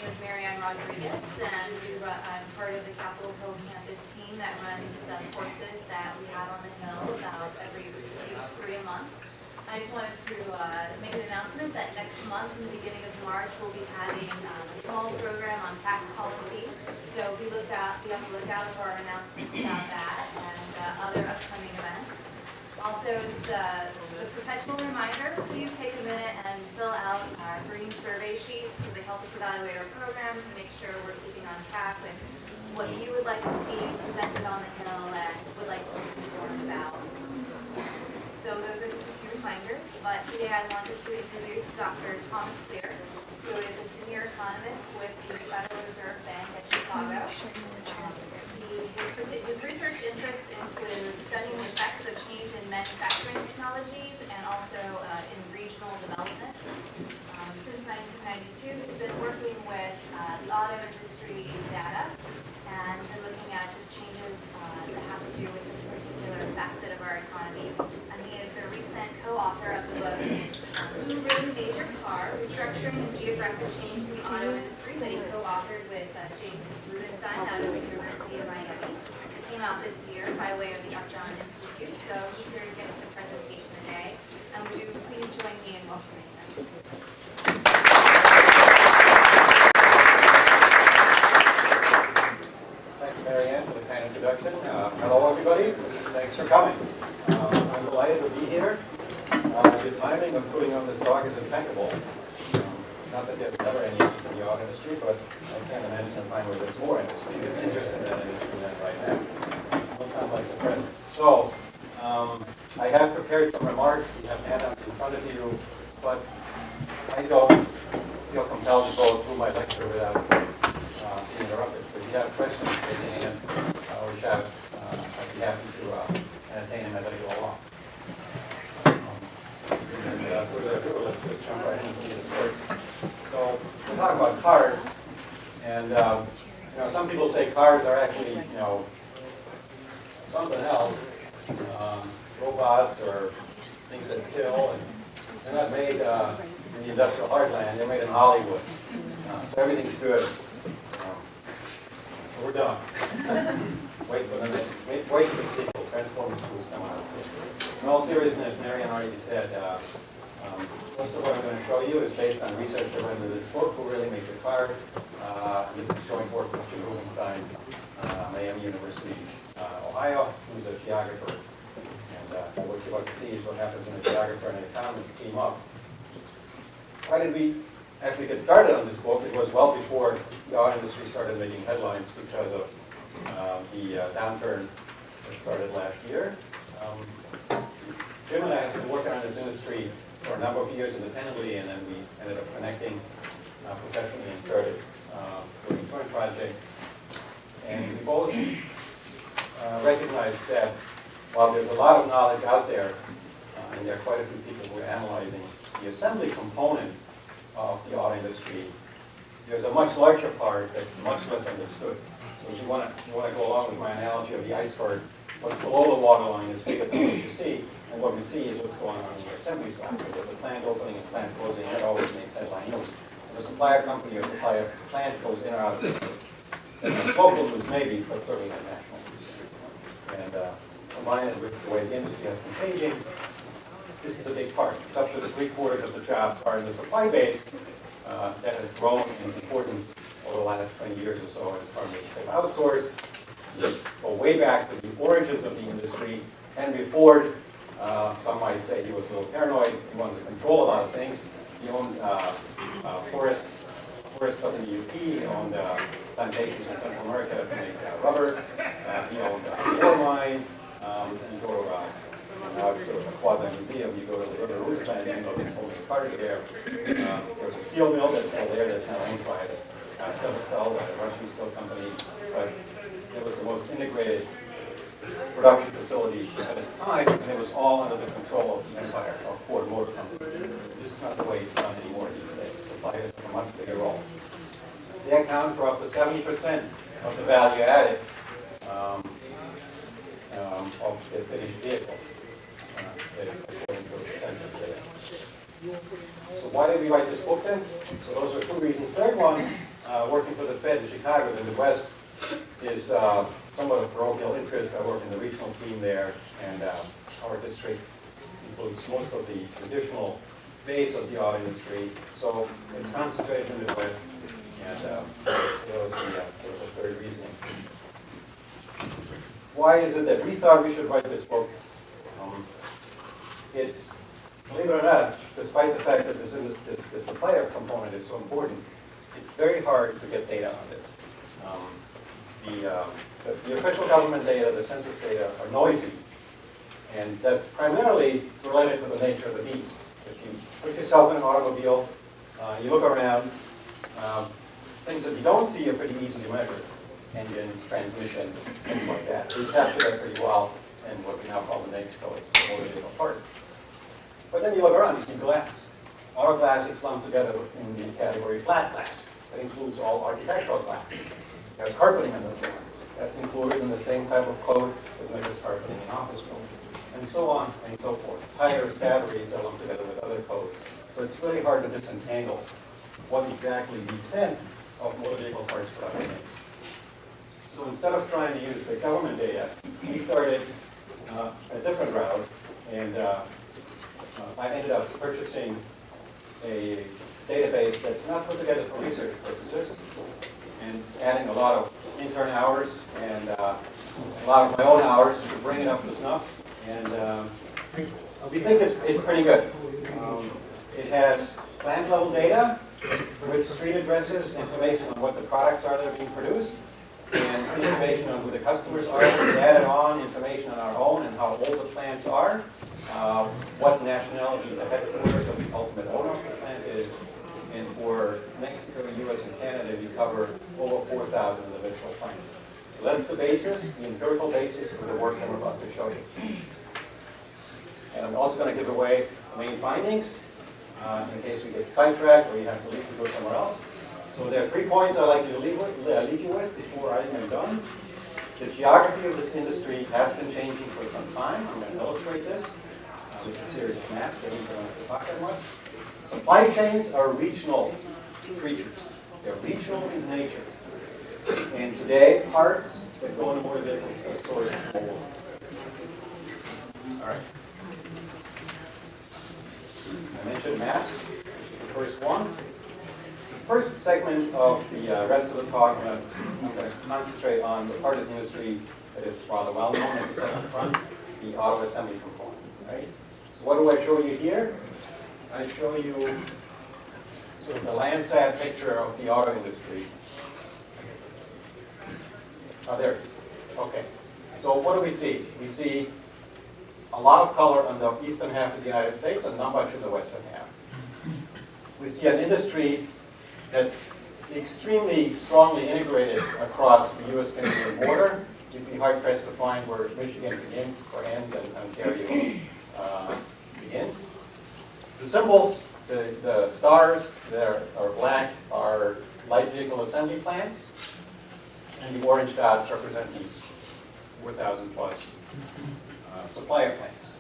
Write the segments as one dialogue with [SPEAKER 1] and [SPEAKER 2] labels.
[SPEAKER 1] name is Marianne Rodriguez, and I'm part of the Capitol Hill campus team that runs the courses that we have on the Hill about every at least 3 a month. I just wanted to make an announcement that next month, in the beginning of March, we'll be having a small program on tax policy. So be on the lookout for our announcements about that and other upcoming events. Also, just a perpetual reminder, please take a minute and fill out our green survey sheets because they help us evaluate our programs and make sure we're keeping on track with what you would like to see presented on the Hill and would like to be informed about. So those are just a few reminders, but today I wanted to introduce Dr. Thomas Clear, who is a senior economist with the Federal Reserve Bank at Chicago. His research interests include studying the effects of change in manufacturing technologies and also in regional development. Since 1992, he's been working with the auto industry data and been looking at just changes that have to do with this particular facet of our economy. And he is the recent co-author of the book, Who Really Made Your Car? Restructuring and Geographic Change in the Auto Industry, that he co-authored with James Rudestein out of the University of Miami. It came out this year by way of the Upjohn Institute. So he's here to give us a presentation today. And would you please join me in welcoming him?
[SPEAKER 2] Thanks, Marianne, for the kind introduction. Hello, everybody. Thanks for coming. I'm delighted to be here. The timing of putting on this talk is impeccable. Not that there's never any interest in the auto industry, but I can't imagine a time where there's more interest in that industry than right now. Sometime like the present. So, I have prepared some remarks. You have handouts in front of you, but I don't feel compelled to go through my lecture without being interrupted. So if you have questions, raise your hand or shout. I'd be happy to entertain them as I go along. Let's just jump right in and see this works. So we'll talk about cars, and some people say cars are actually something else, robots or things that kill, and they're not made in the industrial heartland. They're made in Hollywood, so everything's good. So we're done. Wait for the next. Wait for the sequel. Transformers 2 is coming out soon. In all seriousness, Marianne already said. Most of what I'm going to show you is based on research I read in this book, Who Really Made Your Car? This is joint work with Jim Rubinstein, Miami University, Ohio, who's a geographer. And so what you'd like to see is what happens when a geographer and an economist team up. Why did we actually get started on this book? It was well before the auto industry started making headlines because of the downturn that started last year. Jim and I have been working on this industry for a number of years independently, and then we ended up connecting professionally and started doing joint projects. And we both recognized that while there's a lot of knowledge out there, and there are quite a few people who are analyzing the assembly component of the auto industry, there's a much larger part that's much less understood. So if you want to go along with my analogy of the iceberg, what's below the waterline is bigger than what you see. And what we see is what's going on in the assembly side. So there's a plant opening and plant closing, and it always makes headline news. If a supplier company or supplier plant goes in or out of business, then it's local news maybe, but certainly not national news. And combine it with the way the industry has been changing, this is a big part. It's up to 3/4 of the jobs are in the supply base that has grown in importance over the last 20 years or so as companies have outsourced. You go way back to the origins of the industry. Henry Ford, some might say he was a little paranoid. He wanted to control a lot of things. He owned forests up in the UP. He owned plantations in Central America to make rubber. He owned a ore mine. You go now it's sort of a quasi-museum. You go to the River Rouge plant, and there's holding cars there. There's a steel mill that's still there that's now owned by Severstal, a Russian steel company. But it was the most integrated production facility at its time, and it was all under the control of the empire of Ford Motor Company. This is not the way it's done anymore these days. Suppliers have a much bigger role. They account for up to 70% of the value added of the finished vehicle, according to the census data. So why did we write this book then? So those are two reasons. Third one, working for the Fed in Chicago, the Midwest, is somewhat of parochial interest. I work in the regional team there, and our district includes most of the traditional base of the auto industry. So it's concentrated in the Midwest, and that was the sort of the third reasoning. Why is it that we thought we should write this book? It's, believe it or not, despite the fact that the supplier component is so important, it's very hard to get data on this. The official government data, the census data, are noisy, and that's primarily related to the nature of the beast. If you put yourself in an automobile, you look around, things that you don't see are pretty easily measured. Engines, transmissions, things like that. We capture that pretty well in what we now call the NAICS codes, motor vehicle parts. But then you look around, you see glass. Auto glass is lumped together in the category flat glass. That includes all architectural glass. There's carpeting on the floor. That's included in the same type of code that measures carpeting in office buildings, and so on and so forth. Tires, batteries are lumped together with other codes. So it's really hard to disentangle what exactly the extent of motor vehicle parts production is. So instead of trying to use the government data, we started a different route, and I ended up purchasing a database that's not put together for research purposes, and adding a lot of intern hours and a lot of my own hours to bring it up to snuff. And we think it's pretty good. It has plant level data with street addresses, information on what the products are that are being produced, and information on who the customers are. We added on information on our own and how old the plants are, what nationality the headquarters of the ultimate owner of the plant is. And for Mexico, US, and Canada, we cover over 4,000 individual plants. So that's the basis, the empirical basis for the work that we're about to show you. And I'm also going to give away the main findings in case we get sidetracked or you have to leave to go somewhere else. So there are 3 points I'd like you to leave you with before I am done. The geography of this industry has been changing for some time. I'm going to illustrate this with a series of maps that we don't have to talk that much. Supply chains are regional creatures. They're regional in nature. And today, parts that go into motor vehicles are sourced globally. All right. I mentioned maps. This is the first one. The first segment of the rest of the talk, I'm going to concentrate on the part of the industry that is rather well known, as I said up front, the auto assembly component. Right? So what do I show you here? I show you sort of the Landsat picture of the auto industry. Oh, there it is. Okay. So what do we see? We see a lot of color on the eastern half of the United States and not much in the western half. We see an industry that's extremely strongly integrated across the US-Canadian border. You'd be hard-pressed to find where Michigan begins or ends and Ontario begins. The symbols, the stars that are black are light vehicle assembly plants, and the orange dots represent these 4,000 plus supplier plants.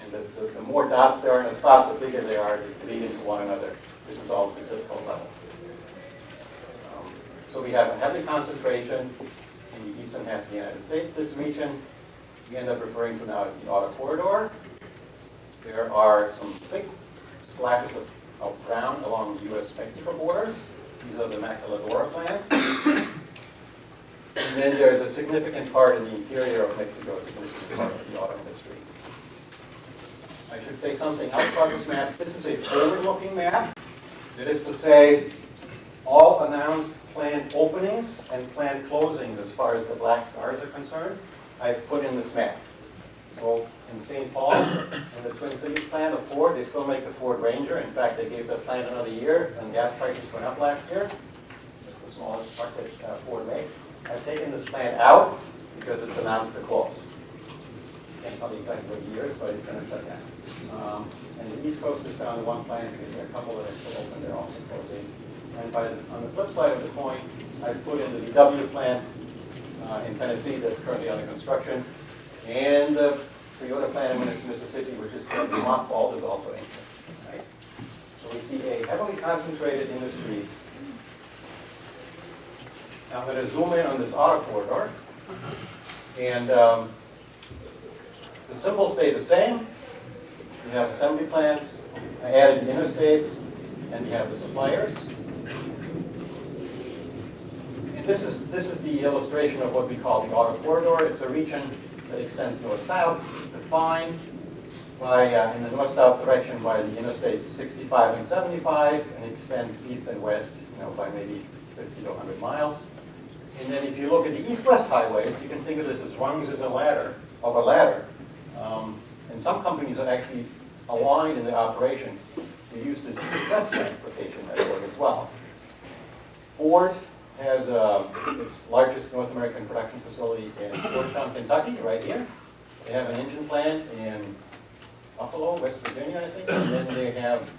[SPEAKER 2] And the more dots there are in a spot, the bigger they are, they bleed into one another. This is all at the zip code level. So we have a heavy concentration in the eastern half of the United States. This region we end up referring to now as the auto corridor. There are some thick splashes of brown along the US-Mexico border. These are the maquiladora plants. And then there's a significant part in the interior of Mexico, a significant part of the auto industry. I should say something else about this map. This is a forward-looking map. That is to say, all announced plant openings and plant closings as far as the black stars are concerned, I've put in this map. So in St. Paul, in the Twin Cities plant of Ford, they still make the Ford Ranger. In fact, they gave that plant another year, and gas prices went up last year. It's the smallest truck that Ford makes. I've taken this plant out because it's announced to close. Can't tell you exactly what years, but it's going to shut down. And the East Coast is down to one plant because there are a couple that are still open. They're also closing. And on the flip side of the coin, I've put in the VW plant in Tennessee that's currently under construction. And the Toyota plant in Mississippi, which is currently mothballed, is also in. Right? So we see a heavily concentrated industry Now I'm going to zoom in on this auto corridor. And the symbols stay the same. You have assembly plants, I added the interstates, and you have the suppliers. And this is the illustration of what we call the auto corridor. It's a region that extends north-south. It's defined by, in the north-south direction by the interstates 65 and 75, and extends east and west, by maybe 50 to 100 miles. And then if you look at the east-west highways, you can think of this as rungs of a ladder. And some companies are actually aligned in their operations to use this east-west transportation network as well. Ford has its largest North American production facility in Georgetown, Kentucky, right here. They have an engine plant in Buffalo, West Virginia, I think. And then they have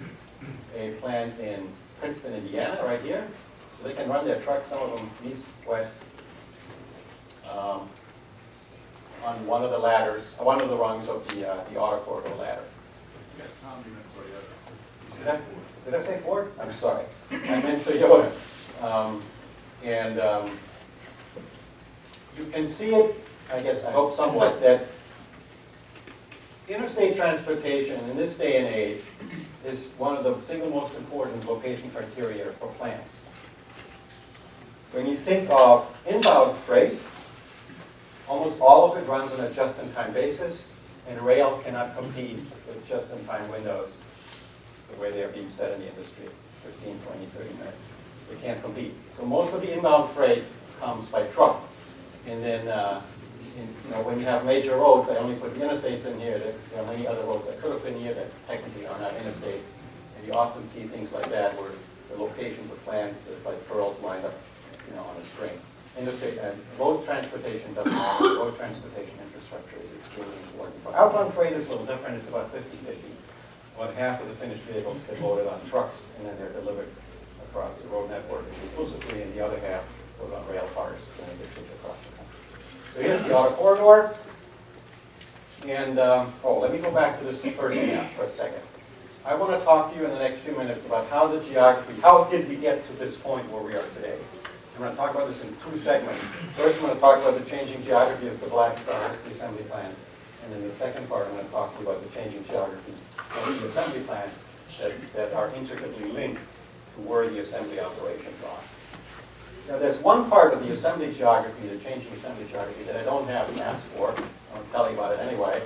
[SPEAKER 2] a plant in Princeton, Indiana, right here. So they can run their trucks, some of them east, west, on one of the ladders, one of the rungs of the auto corridor ladder. Did I say Ford? I'm sorry. I meant Toyota. You can see it, I guess, I hope somewhat, that interstate transportation in this day and age is one of the single most important location criteria for plants. When you think of inbound freight, almost all of it runs on a just-in-time basis, and rail cannot compete with just-in-time windows the way they are being set in the industry, 15, 20, 30 minutes. They can't compete. So most of the inbound freight comes by truck. And then, when you have major roads, I only put the interstates in here. There are many other roads that could have been here that technically are not interstates. And you often see things like that where the locations of plants, there's like pearls lined up, on a string. Interstate and road transportation doesn't matter. Road transportation infrastructure is extremely important. For outbound freight, it's a little different. It's about 50-50. About half of the finished vehicles get loaded on trucks, and then they're delivered across the road network exclusively, and the other half goes on rail cars, and they get shipped across the country. So here's the auto corridor. And, let me go back to this first map for a second. I want to talk to you in the next few minutes about how the geography, how did we get to this point where we are today? I'm going to talk about this in two segments. First, I'm going to talk about the changing geography of the black stars, the assembly plants. And then the second part, I'm going to talk to you about the changing geography of the assembly plants that are intricately linked to where the assembly operations are. Now, there's one part of the assembly geography, the changing assembly geography, that I don't have maps for. I'll tell you about it anyway.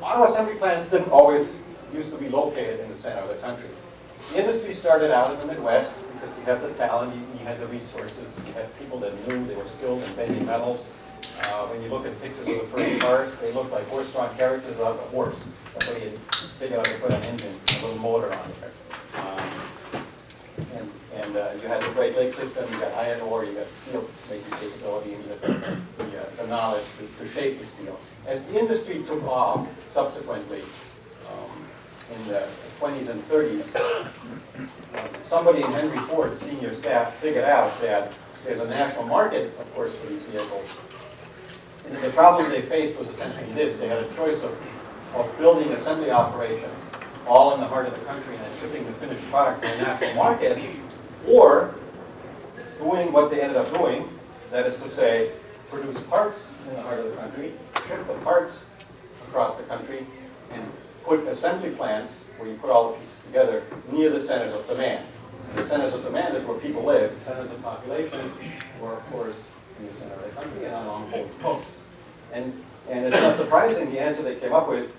[SPEAKER 2] Auto assembly plants didn't always used to be located in the center of the country. The industry started out in the Midwest because you had the talent, you had the resources, you had people that knew, they were skilled in bending metals. When you look at pictures of the first cars, they look like horse-drawn carriages without the horse. Somebody had figured out to put an engine, a little motor on it. You had the Great Lakes system, you got iron ore, you got steel making capability, and you had the knowledge to shape the steel. As the industry took off subsequently in the 20s and 30s, somebody in Henry Ford's senior staff figured out that there's a national market, of course, for these vehicles. And the problem they faced was essentially this. They had a choice of building assembly operations all in the heart of the country and then shipping the finished product to a national market, or doing what they ended up doing, that is to say, produce parts in the heart of the country, ship the parts across the country, and put assembly plants, where you put all the pieces together, near the centers of demand. And the centers of demand is where people live. The centers of population were, of course, in the center of the country and along both coasts. And it's not surprising, the answer they came up with,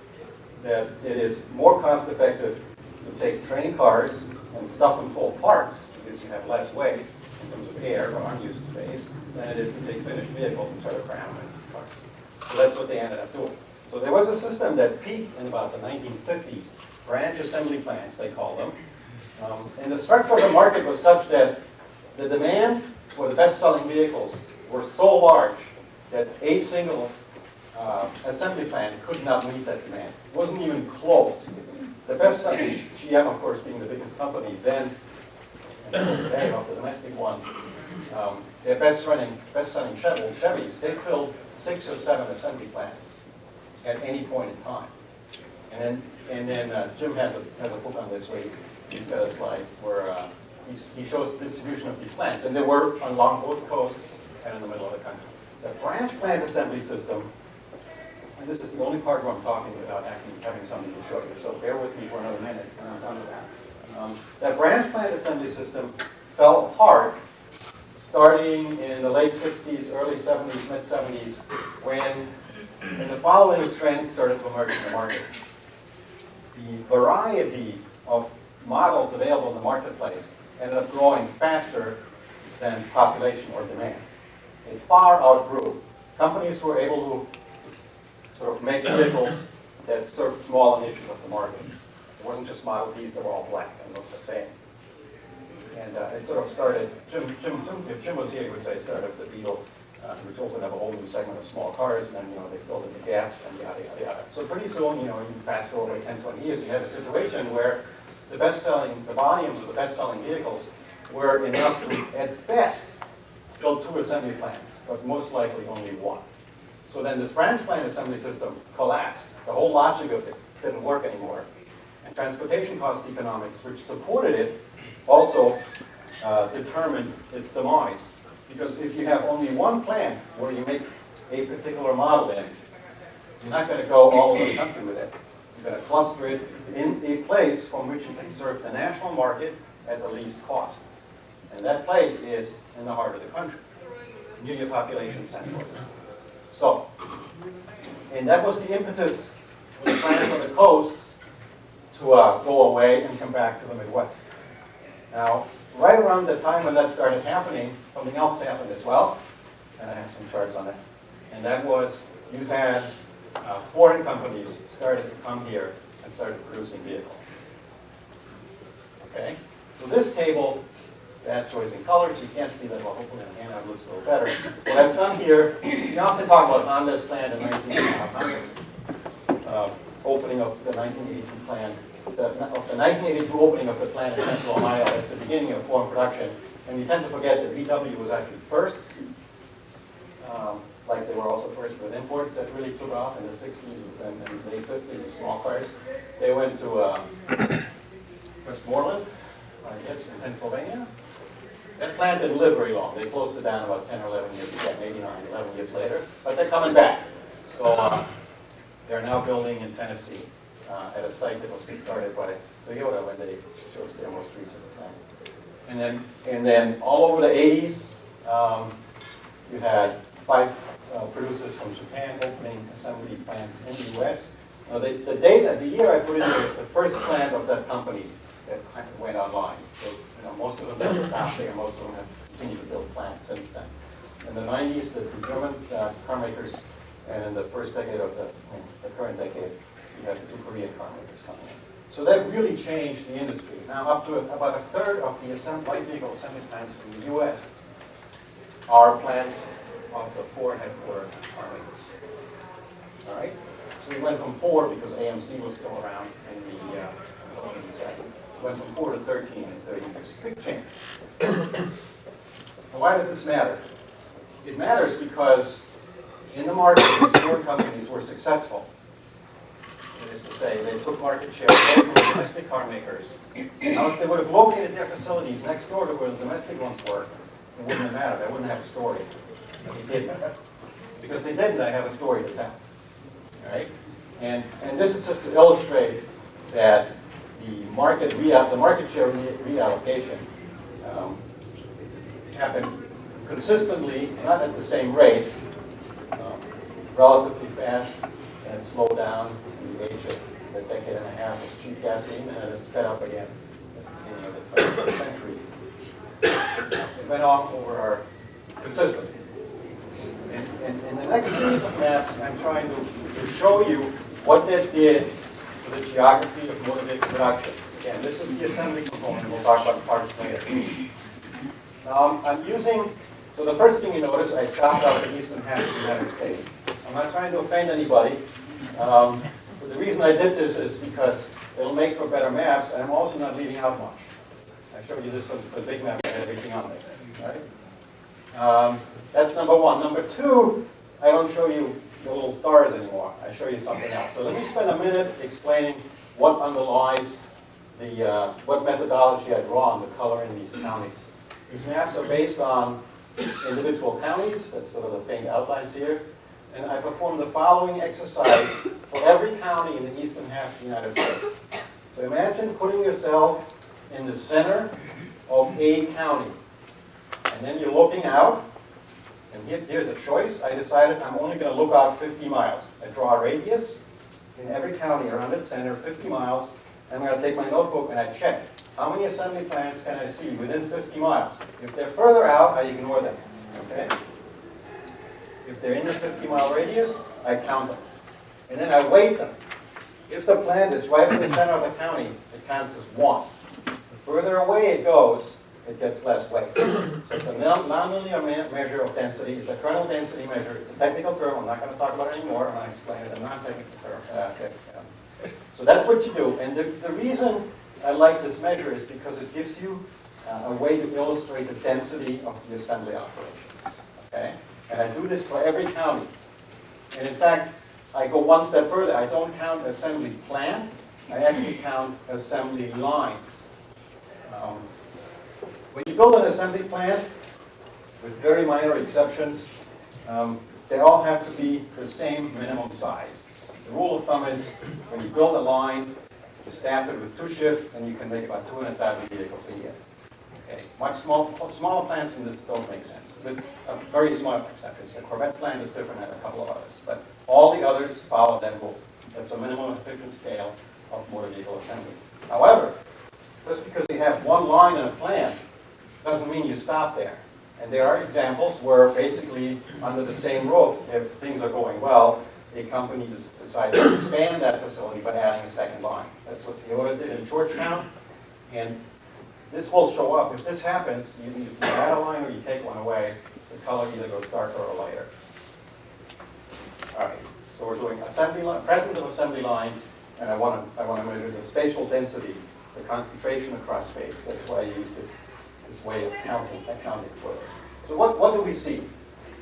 [SPEAKER 2] that it is more cost effective to take train cars and stuff them full of parts, because you have less waste in terms of air or unused space, than it is to take finished vehicles and try to cram them in these cars. So that's what they ended up doing. So there was a system that peaked in about the 1950s, branch assembly plants, they call them. And the structure of the market was such that the demand for the best-selling vehicles were so large that a single assembly plant could not meet that demand. It wasn't even close. The best-selling, GM, of course, being the biggest company then, and still today, of the domestic ones, their best-selling Chevys, they filled 6 or 7 assembly plants at any point in time. And then Jim has a book on this where he's got a slide where he's he shows the distribution of these plants, and they were along both coasts and in the middle of the country. The branch plant assembly system, and this is the only part where I'm talking without actually having something to show you, so bear with me for another minute, and I'm done with that. That branch plant assembly system fell apart starting in the late 60s, early 70s, mid 70s, when the following trend started to emerge in the market. The variety of models available in the marketplace ended up growing faster than population or demand. It far outgrew. Companies who were able to sort of make vehicles that served small niches of the market. It wasn't just Model Ts that were all black and looked the same. And it sort of started, if Jim was here, he would say it started the Beetle, which opened up a whole new segment of small cars, and then, they filled in the gaps, and yada, yada, yada. So pretty soon, you fast forward 10, 20 years, you have a situation where the volumes of the best-selling vehicles were enough to, at best, build 2 assembly plants, but most likely only 1. So then this branch plant assembly system collapsed. The whole logic of it didn't work anymore. And transportation cost economics, which supported it, also determined its demise. Because if you have only 1 plant where you make a particular model in, you're not going to go all over the country with it. You're going to cluster it in a place from which you can serve the national market at the least cost. And that place is in the heart of the country, near your population center. So, and that was the impetus for the plants on the coasts to go away and come back to the Midwest. Now, right around the time when that started happening, something else happened as well, and I have some charts on it. And that was, you had foreign companies started to come here and started producing vehicles. Okay? So this table, that shows in color, so you can't see that well. Hopefully in the handout it looks a little better. What I've done here, we often talk about Honda's plan in Honda's opening of the 1982 plan, of the 1982 opening of the plant in Central Ohio as the beginning of foreign production. And we tend to forget that VW was actually first, like they were also first with imports that really took off in the 60s and late 50s, small cars. They went to Westmoreland, I guess, in Pennsylvania. That plant didn't live very long. They closed it down about 10 or 11 years ago, maybe 11 years later. But they're coming back. So they're now building in Tennessee at a site that was started by Toyota when they chose their most recent plant. And then all over the 80s, you had 5 producers from Japan opening assembly plants in the U.S. Now the year I put in there is the first plant of that company that went online. So most of them have stopped there. Most of them have continued to build plants since then. In the 90s, the 2 German car makers, and in the first decade of the current decade, you had the 2 Korean car makers coming in. So that really changed the industry. Now up to about a third of the light vehicle assembly plants in the U.S. are plants of the Ford headquartered car makers. All right? So we went from 4, because AMC was still around in the 70s. Went from 4 to 13 in 30 years. Big change. Now, why does this matter? It matters because in the market, these foreign companies were successful. That is to say, they took market share away from domestic car makers. Now, if they would have located their facilities next door to where the domestic ones were, it wouldn't have mattered. I wouldn't have a story. But they didn't. Because they didn't, I have a story to tell. All right? And this is just to illustrate that the market share reallocation happened consistently, not at the same rate, relatively fast, and it slowed down in the age of the decade and a half of cheap gasoline, and then it sped up again at the beginning of the 21st century. It went on over consistently. In the next series of maps, I'm trying to show you what that did to the geography of motor vehicle production. Again, this is the assembly component. We'll talk about parts later. I'm using, so the first thing you notice, I chopped out the eastern half of the United States. I'm not trying to offend anybody, but the reason I did this is because it'll make for better maps, and I'm also not leaving out much. I showed you this for the big map and everything on there. Right? That's number 1. Number 2, I don't show you the little stars anymore. I show you something else. So let me spend a minute explaining what underlies what methodology I draw on the color in these counties. These maps are based on individual counties, that's sort of the faint outlines here, and I perform the following exercise for every county in the eastern half of the United States. So imagine putting yourself in the center of a county, and then you're looking out, and here's a choice. I decided I'm only going to look out 50 miles. I draw a radius in every county around its center, 50 miles, and I'm going to take my notebook and I check how many assembly plants can I see within 50 miles. If they're further out, I ignore them. Okay? If they're in the 50-mile radius, I count them. And then I weight them. If the plant is right in the center of the county, it counts as 1. The further away it goes, it gets less weight. So it's a nonlinear measure of density. It's a kernel density measure. It's a technical term. I'm not going to talk about it anymore. I'm going to explain it in a non-technical term. So that's what you do. And the reason I like this measure is because it gives you a way to illustrate the density of the assembly operations. Okay? And I do this for every county. And in fact, I go one step further. I don't count assembly plants. I actually count assembly lines. When you build an assembly plant, with very minor exceptions, they all have to be the same minimum size. The rule of thumb is when you build a line, you staff it with 2 shifts, and you can make about 200,000 vehicles a year. Okay. Much smaller plants than this don't make sense, with a very small exceptions. The Corvette plant is different than a couple of others, but all the others follow that rule. That's a minimum efficient scale of motor vehicle assembly. However, just because you have one line in a plant doesn't mean you stop there. And there are examples where basically under the same roof, if things are going well, a company decides to expand that facility by adding a second line. That's what Toyota did in Georgetown. And this will show up. If this happens, you add a line or you take one away, the color either goes darker or lighter. All right, so we're doing presence of assembly lines, and I want to measure the spatial density, the concentration across space. That's why I use this way of accounting for this. So what do we see?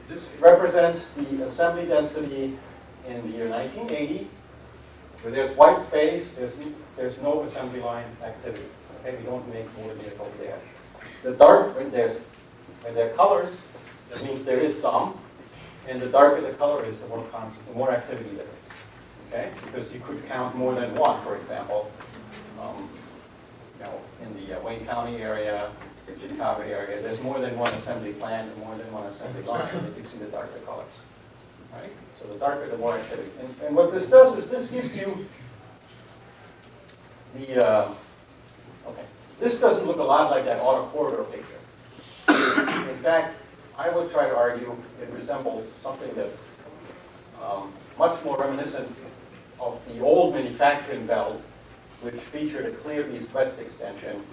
[SPEAKER 2] This represents the assembly density in the year 1980, where there's white space, there's no assembly line activity. Okay, we don't make motor vehicles there. The dark, when there are colors, that means there is some, and the darker the color is, the more constant, the more activity there is. Okay, because you could count more than one, for example, in the Wayne County area, the Chicago area, there's more than one assembly plant and more than one assembly line, and it gives you the darker colors. Right? So the darker, the more activity. And what this does is this gives you the okay. This doesn't look a lot like that auto corridor picture. In fact, I would try to argue it resembles something that's much more reminiscent of the old manufacturing belt, which featured a clear east-west extension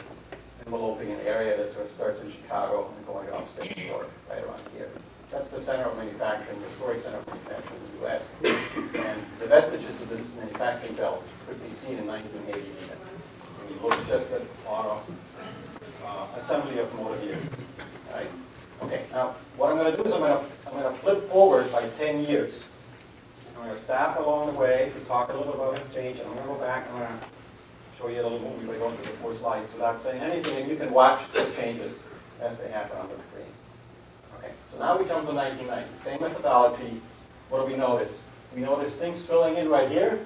[SPEAKER 2] enveloping an area that sort of starts in Chicago and going upstate New York, right around here. That's the center of manufacturing, the historic center of manufacturing in the U.S. And the vestiges of this manufacturing belt could be seen in 1980 even. When you look just at auto assembly of motor vehicles. Right? Okay, now what I'm going to do is I'm going to flip forward by 10 years. I'm going to stop along the way to talk a little about this change, and I'm going to go back and I'm going to show you a little movie by going through the 4 slides without saying anything, and you can watch the changes as they happen on the screen. Okay, so now we jump to 1990. Same methodology. What do we notice? We notice things filling in right here.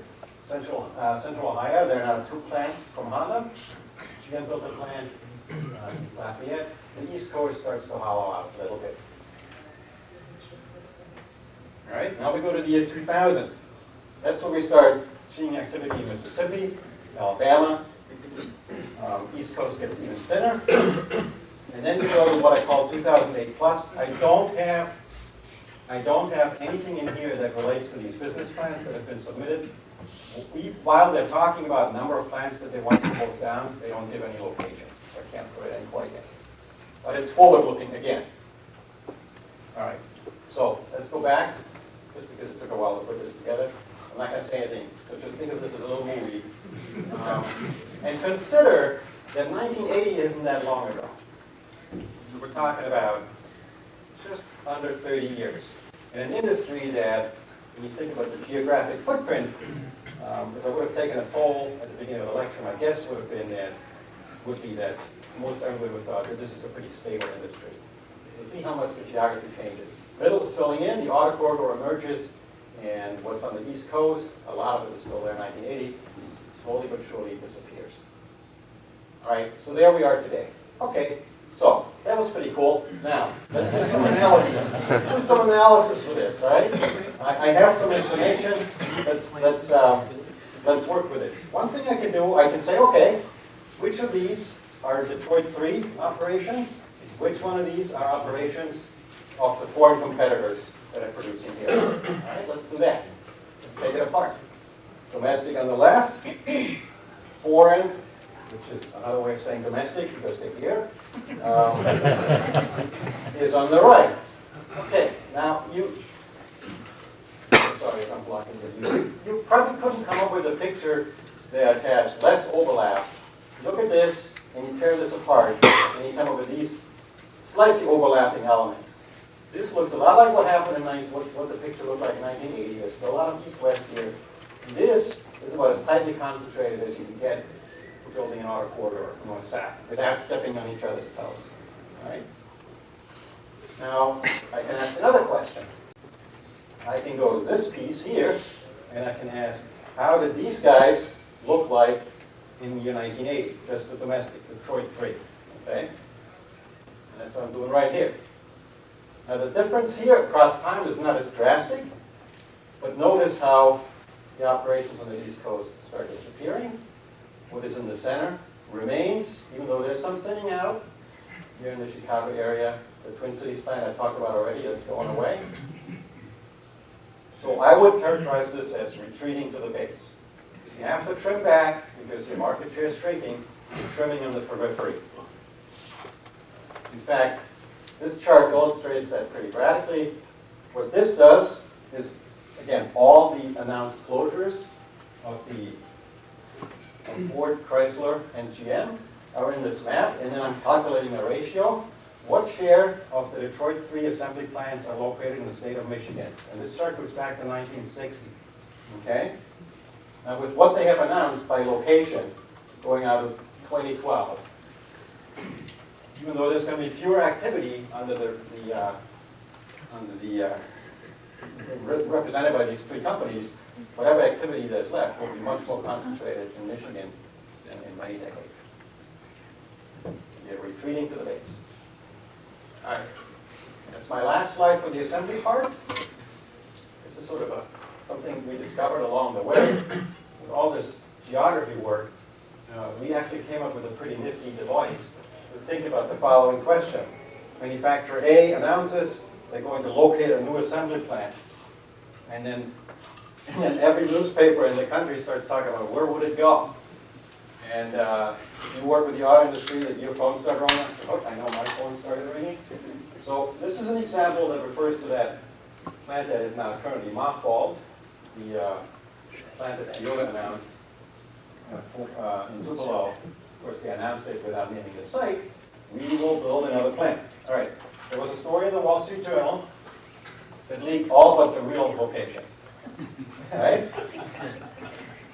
[SPEAKER 2] Central Ohio, there are now 2 plants from Honda. GM built a plant in Lafayette. The East Coast starts to hollow out a little bit. All right, now we go to the year 2000. That's when we start seeing activity in Mississippi, Alabama. East Coast gets even thinner. And then we go to what I call 2008 plus. I don't have anything in here that relates to these business plans that have been submitted. While they're talking about number of plants that they want to close down, they don't give any locations. So I can't put it in quite yet. But it's forward-looking again. All right. So let's go back, just because it took a while to put this together. I'm not going to say anything. So just think of this as a little movie. And consider that 1980 isn't that long ago. We're talking about just under 30 years. In an industry that, when you think about the geographic footprint, If I would have taken a poll at the beginning of the lecture, my guess would be that most everybody would have thought that this is a pretty stable industry. So see how much the geography changes. Middle is filling in, the auto corridor emerges, and what's on the East Coast, a lot of it is still there in 1980, slowly but surely disappears. All right, so there we are today. Okay, so that was pretty cool. Now, let's do some analysis. Let's do some analysis for this, all right? I have some information. Let's work with this. One thing I can do, I can say, okay, which of these are Detroit 3 operations? Which one of these are operations of the foreign competitors that are producing here? All right, let's do that. Let's take it apart. Domestic on the left, foreign, which is another way of saying domestic because they're here, is on the right. Okay, now sorry if I'm blocking your view. You probably couldn't come up with a picture that has less overlap. Look at this, and you tear this apart, and you come up with these slightly overlapping elements. This looks a lot like what happened in what the picture looked like in 1980. There's still a lot of east-west here. And this is about as tightly concentrated as you can get for building an auto corridor north-south without stepping on each other's toes. All right? Now, I can ask another question. I can go to this piece here, and I can ask, how did these guys look like in the year 1980, just the domestic, Detroit 3, okay? And that's what I'm doing right here. Now the difference here across time is not as drastic, but notice how the operations on the East Coast start disappearing. What is in the center remains, even though there's some thinning out here in the Chicago area. The Twin Cities plant I talked about already, that's going away. So I would characterize this as retreating to the base. If you have to trim back because your market share is shrinking, you're trimming on the periphery. In fact, this chart illustrates that pretty radically. What this does is, again, all the announced closures of Ford, Chrysler, and GM are in this map, and then I'm calculating a ratio. What share of the Detroit 3 assembly plants are located in the state of Michigan? And this chart goes back to 1960. Okay? Now, with what they have announced by location, going out of 2012, even though there's going to be fewer activity represented by these three companies, whatever activity there's left will be much more concentrated in Michigan than in many decades. You're retreating to the base. All right, that's my last slide for the assembly part. This is sort of something we discovered along the way. With all this geography work, we actually came up with a pretty nifty device to think about the following question. Manufacturer A announces they're going to locate a new assembly plant. And then every newspaper in the country starts talking about where would it go. And if you work with the auto industry, that your phone started ringing. Oh, I know my phone started ringing. So this is an example that refers to that plant that is now currently mothballed. The plant that Toyota announced in Tupelo. Of course, they announced it without naming the site. We will build another plant. All right. There was a story in the Wall Street Journal that leaked all but the real location. All right?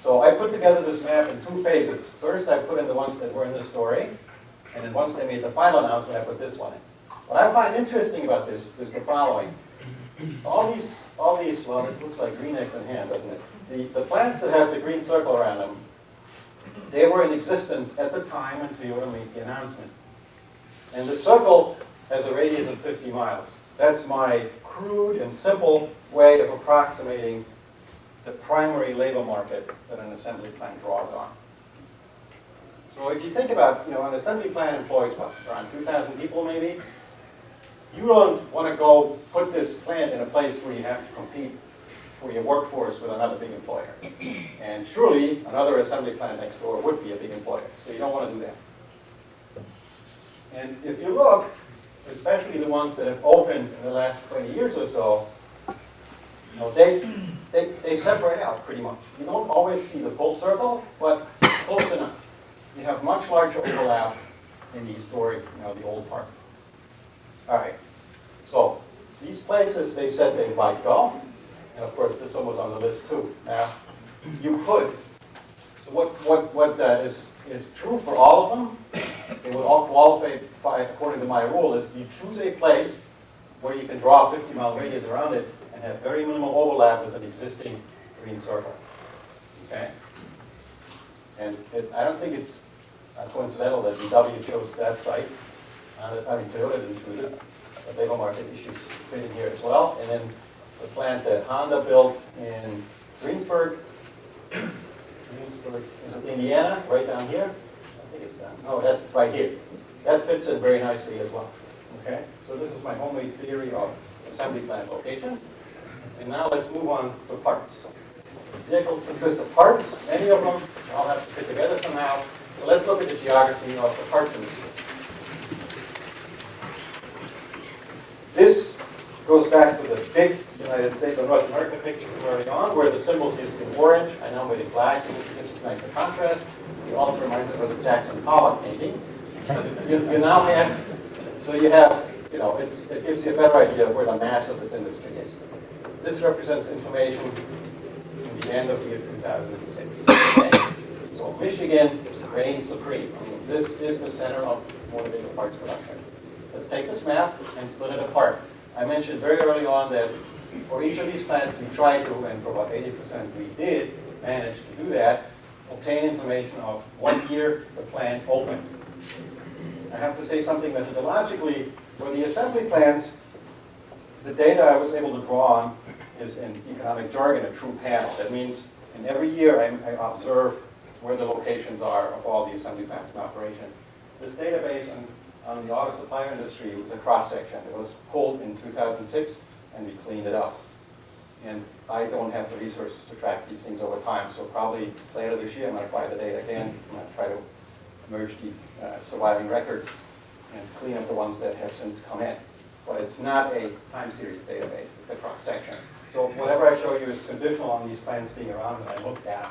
[SPEAKER 2] So I put together this map in two phases. First, I put in the ones that were in the story, and then once they made the final announcement, I put this one in. What I find interesting about this is the following. All these, well, this looks like green eggs and ham, doesn't it? The plants that have the green circle around them, they were in existence at the time when Toyota made the announcement. And the circle has a radius of 50 miles. That's my crude and simple way of approximating the primary labor market that an assembly plant draws on. So if you think about, an assembly plant employs what, around 2,000 people maybe? You don't want to go put this plant in a place where you have to compete for your workforce with another big employer. And surely another assembly plant next door would be a big employer, so you don't want to do that. And if you look, especially the ones that have opened in the last 20 years or so, they separate out pretty much. You don't always see the full circle, but close enough. You have much larger overlap in the historic, the old part. All right. So these places, they said they might go. And of course, this one was on the list too. Now, you could. So what is true for all of them, they would all qualify according to my rule, is you choose a place where you can draw a 50-mile radius around it and have very minimal overlap with an existing green circle. Okay? And I don't think it's coincidental that VW chose that site. Toyota didn't choose it, but labor market issues fit in here as well. And then the plant that Honda built in Greensburg, is it Indiana, right down here? I think it's down. No, that's right here. That fits in very nicely as well. Okay? So this is my homemade theory of assembly plant location. And now let's move on to parts. Vehicles consist of parts, many of them all have to fit together somehow. So let's look at the geography of the parts industry. This goes back to the big United States of North America picture from early on, where the symbols used to be orange. I now made it black, and this gives us nice contrast. It also reminds us of the Jackson Pollock painting. You now have, so you have, it gives you a better idea of where the mass of this industry is. This represents information from the end of the year 2006. Okay? So Michigan reigns supreme. I mean, this is the center of motor vehicle parts production. Let's take this map and split it apart. I mentioned very early on that for each of these plants we tried to, and for about 80% we did manage to do that, obtain information of what year the plant opened. I have to say something methodologically. For the assembly plants, the data I was able to draw on is in economic jargon a true panel. That means in every year I observe where the locations are of all the assembly plants in operation. This database on the auto supplier industry was a cross-section. It was pulled in 2006 and we cleaned it up. And I don't have the resources to track these things over time, so probably later this year I'm going to buy the data again. I'm going to try to merge the surviving records and clean up the ones that have since come in. But it's not a time series database, it's a cross-section. So whatever I show you is conditional on these plants being around that I looked at.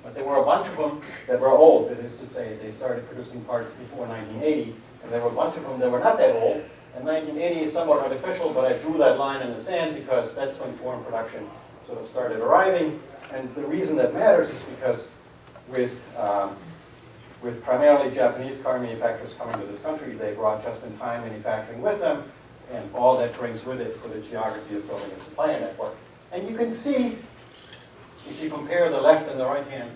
[SPEAKER 2] But there were a bunch of them that were old. That is to say, they started producing parts before 1980, and there were a bunch of them that were not that old. And 1980 is somewhat artificial, but I drew that line in the sand because that's when foreign production sort of started arriving. And the reason that matters is because with primarily Japanese car manufacturers coming to this country, they brought just-in-time manufacturing with them, and all that brings with it for the geography of building a supplier network. And you can see, if you compare the left and the right hand,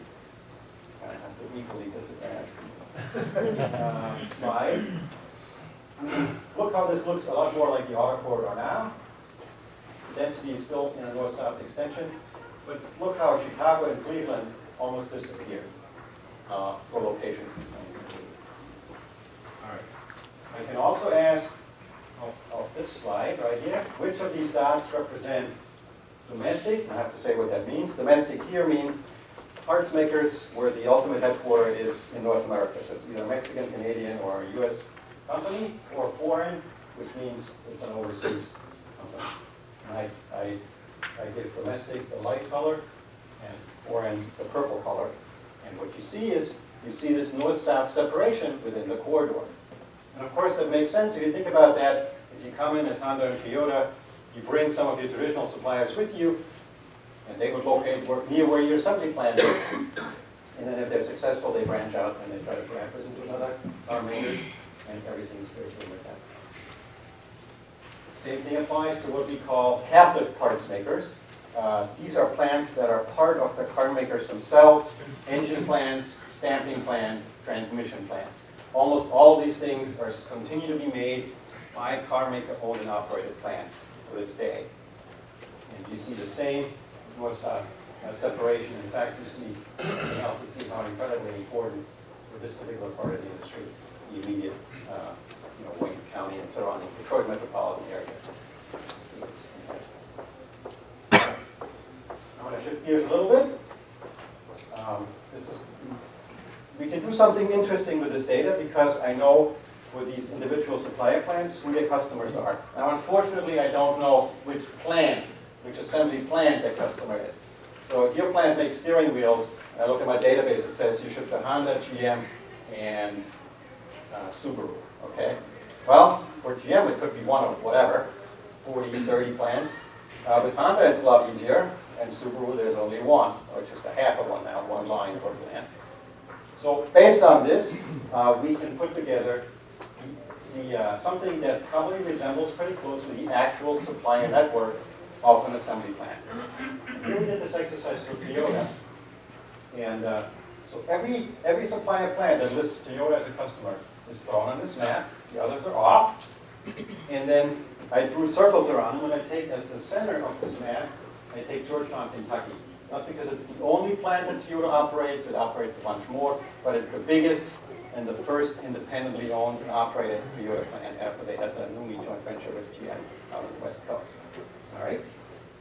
[SPEAKER 2] I have to equally disadvantage slide. Look how this looks a lot more like the auto corridor now. The density is still in a north-south extension, but look how Chicago and Cleveland almost disappeared for locations in 1980. All right. I can also ask of this slide right here, which of these dots represent domestic? I have to say what that means. Domestic here means parts makers where the ultimate headquarter is in North America. So it's either Mexican, Canadian, or a US company, or foreign, which means it's an overseas company. And I give domestic the light color and foreign the purple color. And what you see is, you see this north-south separation within the corridor. And of course that makes sense if you think about that. If you come in as Honda and Toyota, you bring some of your traditional suppliers with you, and they would locate near where your assembly plant is. And then if they're successful, they branch out and they try to ramp us into another car makers, and everything's good with that. Same thing applies to what we call captive parts makers. These are plants that are part of the car makers themselves, engine plants, stamping plants, transmission plants. Almost all of these things continue to be made by car maker owned and operated plants to this day. And you see the same north-south separation. In fact, you see something else to see how incredibly important for this particular part of the industry, the immediate Wayne County and surrounding Detroit metropolitan area. I'm going to shift gears a little bit. We can do something interesting with this data because I know for these individual supplier plants who their customers are. Now, unfortunately, I don't know which assembly plant their customer is. So if your plant makes steering wheels, and I look at my database, it says you ship to Honda, GM, and Subaru, okay? Well, for GM, it could be one of whatever, 40, 30 plants. With Honda, it's a lot easier. and Subaru there's only one, or just a half of one now, one line per plant. So based on this, we can put together something that probably resembles pretty closely the actual supplier network of an assembly plant. Here we did this exercise for Toyota, and so every supplier plant that lists Toyota as a customer is thrown on this map. The others are off, and then I drew circles around them, and I take as the center of this map, I take Georgetown, Kentucky. Not because it's the only plant that Toyota operates, it operates a bunch more, but it's the biggest and the first independently owned and operated Toyota plant after they had the NUMMI joint venture with GM out on the West Coast. All right?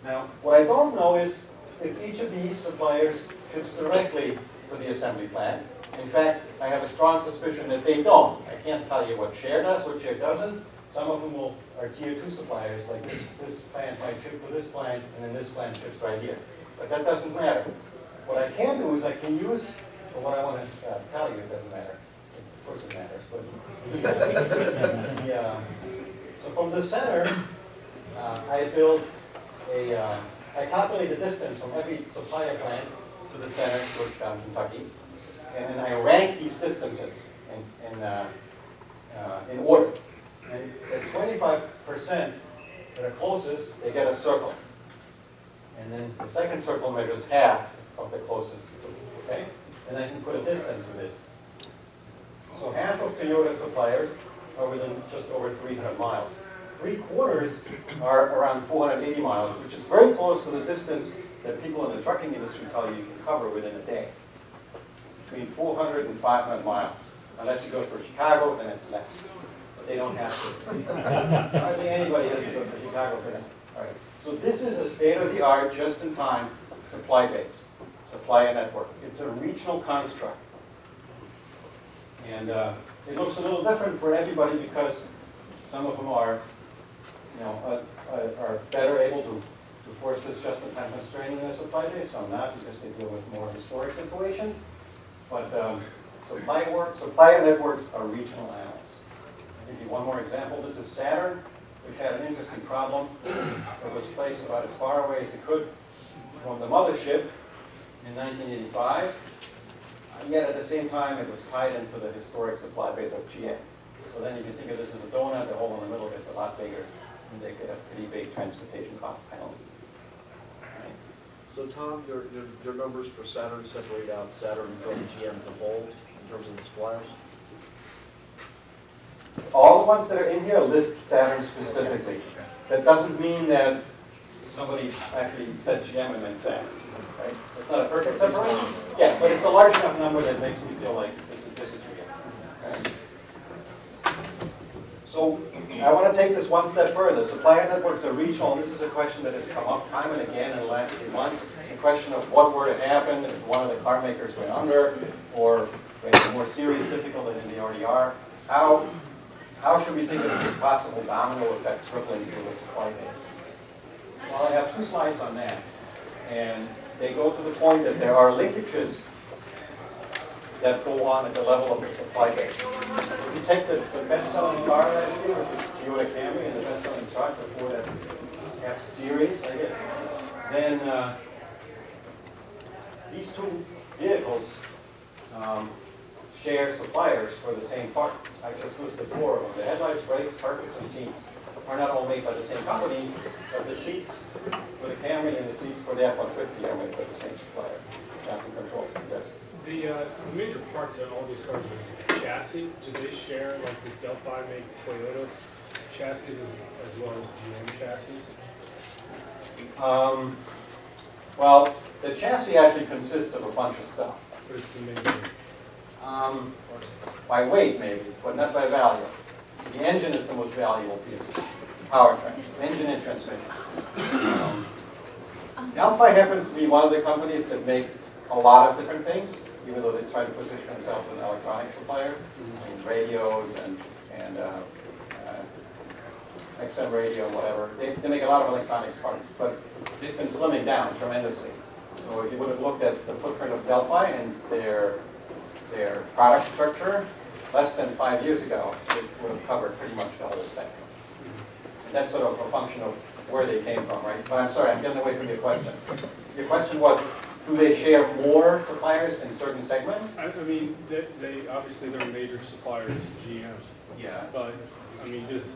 [SPEAKER 2] Now, what I don't know is if each of these suppliers ships directly to the assembly plant. In fact, I have a strong suspicion that they don't. I can't tell you what share does, what share doesn't. Some of them are tier 2 suppliers, like this plant might ship to this plant, and then this plant ships right here. But that doesn't matter. What I can do is I can use, for what I want to tell you, it doesn't matter. Of course it matters, but so from the center, I calculate the distance from every supplier plant to the center, Georgetown, Kentucky, and then I rank these distances in order. And at 25% that are closest, they get a circle. And then the second circle measures half of the closest, okay? And I can put a distance to this. So half of Toyota suppliers are within just over 300 miles. 3/4 are around 480 miles, which is very close to the distance that people in the trucking industry tell you can cover within a day. Between 400 and 500 miles. Unless you go for Chicago, then it's less. But they don't have to. Hardly anybody has to go for Chicago for that. All right. So this is a state-of-the-art, just-in-time supply base, supplier network. It's a regional construct. And it looks a little different for everybody because some of them are better able to force this just-in-time constraint in their supply base, some not because they deal with more historic situations. But supplier networks are regional animals. I'll give you one more example. This is Saturn, which had an interesting problem. It was placed about as far away as it could from the mothership in 1985. And yet at the same time, it was tied into the historic supply base of GM. So then if you think of this as a donut, the hole in the middle gets a lot bigger, and they get a pretty big transportation cost penalty. Right.
[SPEAKER 3] So Tom, your numbers for Saturn separate out Saturn from GM as a whole in terms of the suppliers?
[SPEAKER 2] All the ones that are in here list Saturn specifically. That doesn't mean that somebody actually said GM and meant Saturn. Right? It's not a perfect separation. Yeah, but it's a large enough number that makes me feel like this is real. Okay? So I want to take this one step further. Supplier networks are regional, and this is a question that has come up time and again in the last few months. The question of what were to happen if one of the car makers went under, or maybe more serious difficulty than they already are. How should we think of these possible domino effects rippling through the supply base? Well, I have 2 slides on that, and they go to the point that there are linkages that go on at the level of the supply base. If you take the best-selling car last year, which was Toyota Camry, and the best-selling truck before that F-Series, I guess, then these 2 vehicles share suppliers for the same parts. I just listed 4 of them. The headlights, brakes, carpets, and seats are not all made by the same company, but the seats for the Camry and the seats for the F-150 are made by the same supplier. It's Johnson Controls, yes.
[SPEAKER 4] The major part to all these cars is chassis. Do they share, like, does Delphi make Toyota chassis as well as GM chassis?
[SPEAKER 2] Well, the chassis actually consists of a bunch of stuff.
[SPEAKER 4] But it's the major.
[SPEAKER 2] By weight, maybe, but not by value. The engine is the most valuable piece. Powertrain, engine and transmission. Delphi happens to be one of the companies that make a lot of different things, even though they try to position themselves as an electronic supplier, radios and XM radio and whatever. They make a lot of electronics parts, but they've been slimming down tremendously. So if you would have looked at the footprint of Delphi and their product structure, less than 5 years ago, it would have covered pretty much the whole spectrum. And that's sort of a function of where they came from, right? But I'm sorry, I'm getting away from your question. your question was, do they share more suppliers in certain segments?
[SPEAKER 4] I mean, they obviously their major supplier is GM,
[SPEAKER 2] Yeah.
[SPEAKER 4] but, I mean, just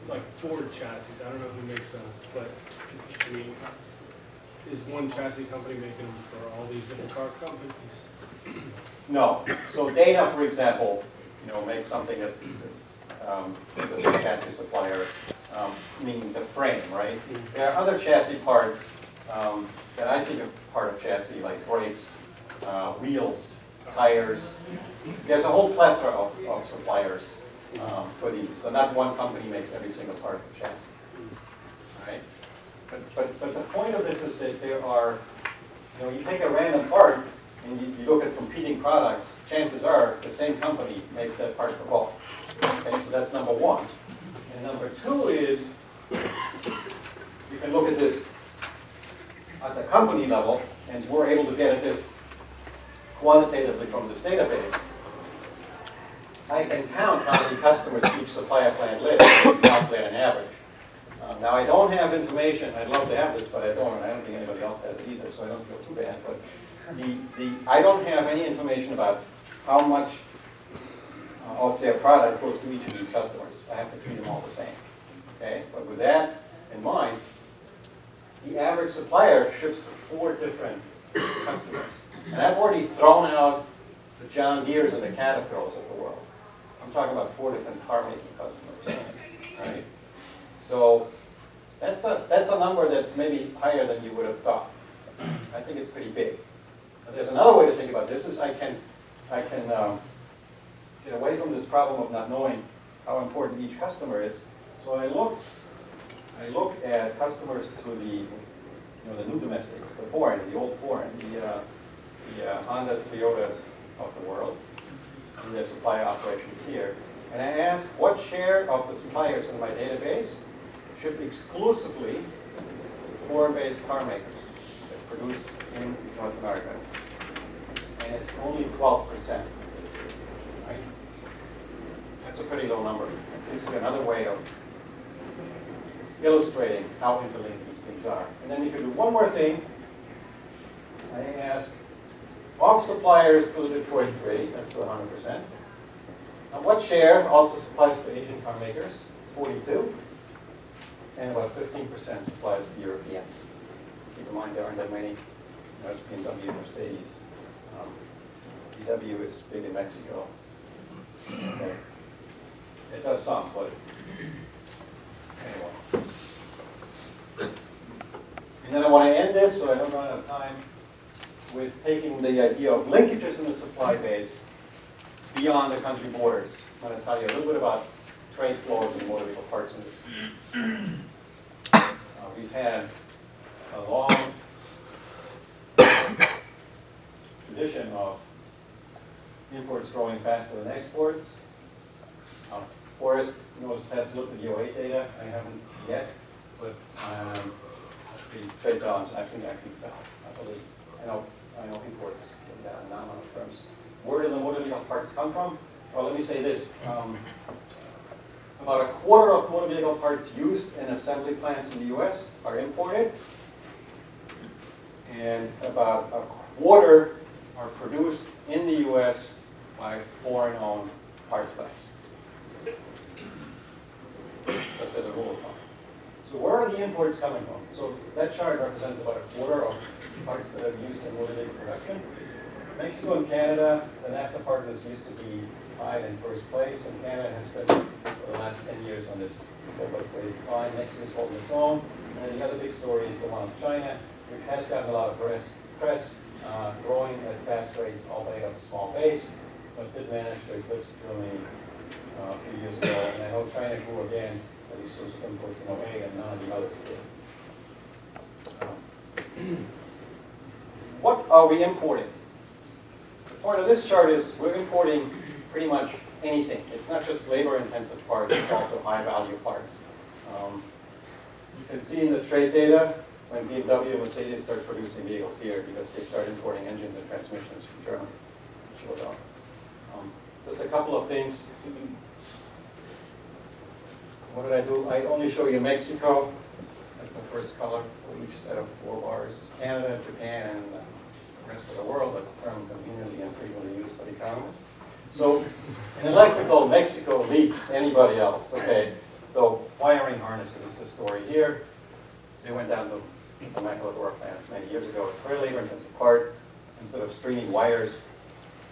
[SPEAKER 4] like Ford chassis, I don't know who makes them, but, I mean, is one chassis company making them for all these different car companies?
[SPEAKER 2] No. So Dana, for example, makes something that's a big chassis supplier, meaning the frame, right? There are other chassis parts that I think of part of chassis, like brakes, wheels, tires. There's a whole plethora of suppliers for these. So not one company makes every single part of the chassis, right? But the point of this is that there are, you take a random part and you look at competing products, chances are the same company makes that part for both. Okay, so that's number one. And number two is, you can look at this at the company level, and we're able to get at this quantitatively from this database. I can count how many customers each supplier plant lists and calculate an average. Now, I don't have information, I'd love to have this, but I don't, and I don't think anybody else has it either, so I don't feel too bad. But I don't have any information about how much of their product goes to each of these customers. I have to treat them all the same. Okay? But with that in mind, the average supplier ships to 4 different customers. And I've already thrown out the John Deeres and the Caterpillars of the world. I'm talking about 4 different car-making customers. Right? So that's a number that's maybe higher than you would have thought. I think it's pretty big. But there's another way to think about this: is I can get away from this problem of not knowing how important each customer is. So I look at customers to the new domestics, the old foreign, the Hondas, Toyotas of the world, and their supply operations here. And I ask, what share of the suppliers in my database ship exclusively to foreign-based car makers that produce in North America? And it's only 12%. Right? That's a pretty low number. It seems to be another way of illustrating how interlinked these things are. And then you can do one more thing. I ask, of suppliers to the Detroit 3, that's to 100%. Now, what share also supplies to Asian car makers? It's 42. And about 15% supplies to Europeans. Keep in mind there aren't that many. There's BMW, Mercedes. VW is big in Mexico. Okay. It does some, but anyway. And then I want to end this, so I don't run out of time, with taking the idea of linkages in the supply base beyond the country borders. I'm going to tell you a little bit about trade flows in the motor vehicle parts industry. We've had a long tradition of imports growing faster than exports. Forrest has looked at the 08 data. I haven't yet, but the trade balance actually fell, I believe. I know imports in nominal terms. Where do the motor vehicle parts come from? Well, let me say this. About a quarter of motor vehicle parts used in assembly plants in the U.S. are imported, and about a quarter are produced in the U.S. by foreign-owned parts plants. Just as a rule of thumb. So where are the imports coming from? So that chart represents about a quarter of parts that are used in motor vehicle production. Mexico and Canada, the NAFTA partners used to be tied in first place, and Canada has been, for the last 10 years, on this step-by-step decline. Mexico is holding its own. And the other big story is the one of China, which has gotten a lot of press, growing at fast rates, albeit at a small base, but did manage to eclipse Germany a few years ago. And I know China grew again as a source of imports in 08, and none of the others did. What are we importing? The point of this chart is we're importing pretty much anything. It's not just labor-intensive parts, it's also high-value parts. You can see in the trade data when BMW and Mercedes start producing vehicles here because they start importing engines and transmissions from Germany. Just a couple of things. What did I do? I only show you Mexico as the first color for each set of 4 bars. Canada, Japan, and the rest of the world, a term conveniently and frequently used by economists. So in electrical, Mexico leads anybody else. Okay, so wiring harnesses is the story here. They went down to the maquiladora plants many years ago. It's a very labor-intensive part. Instead of stringing wires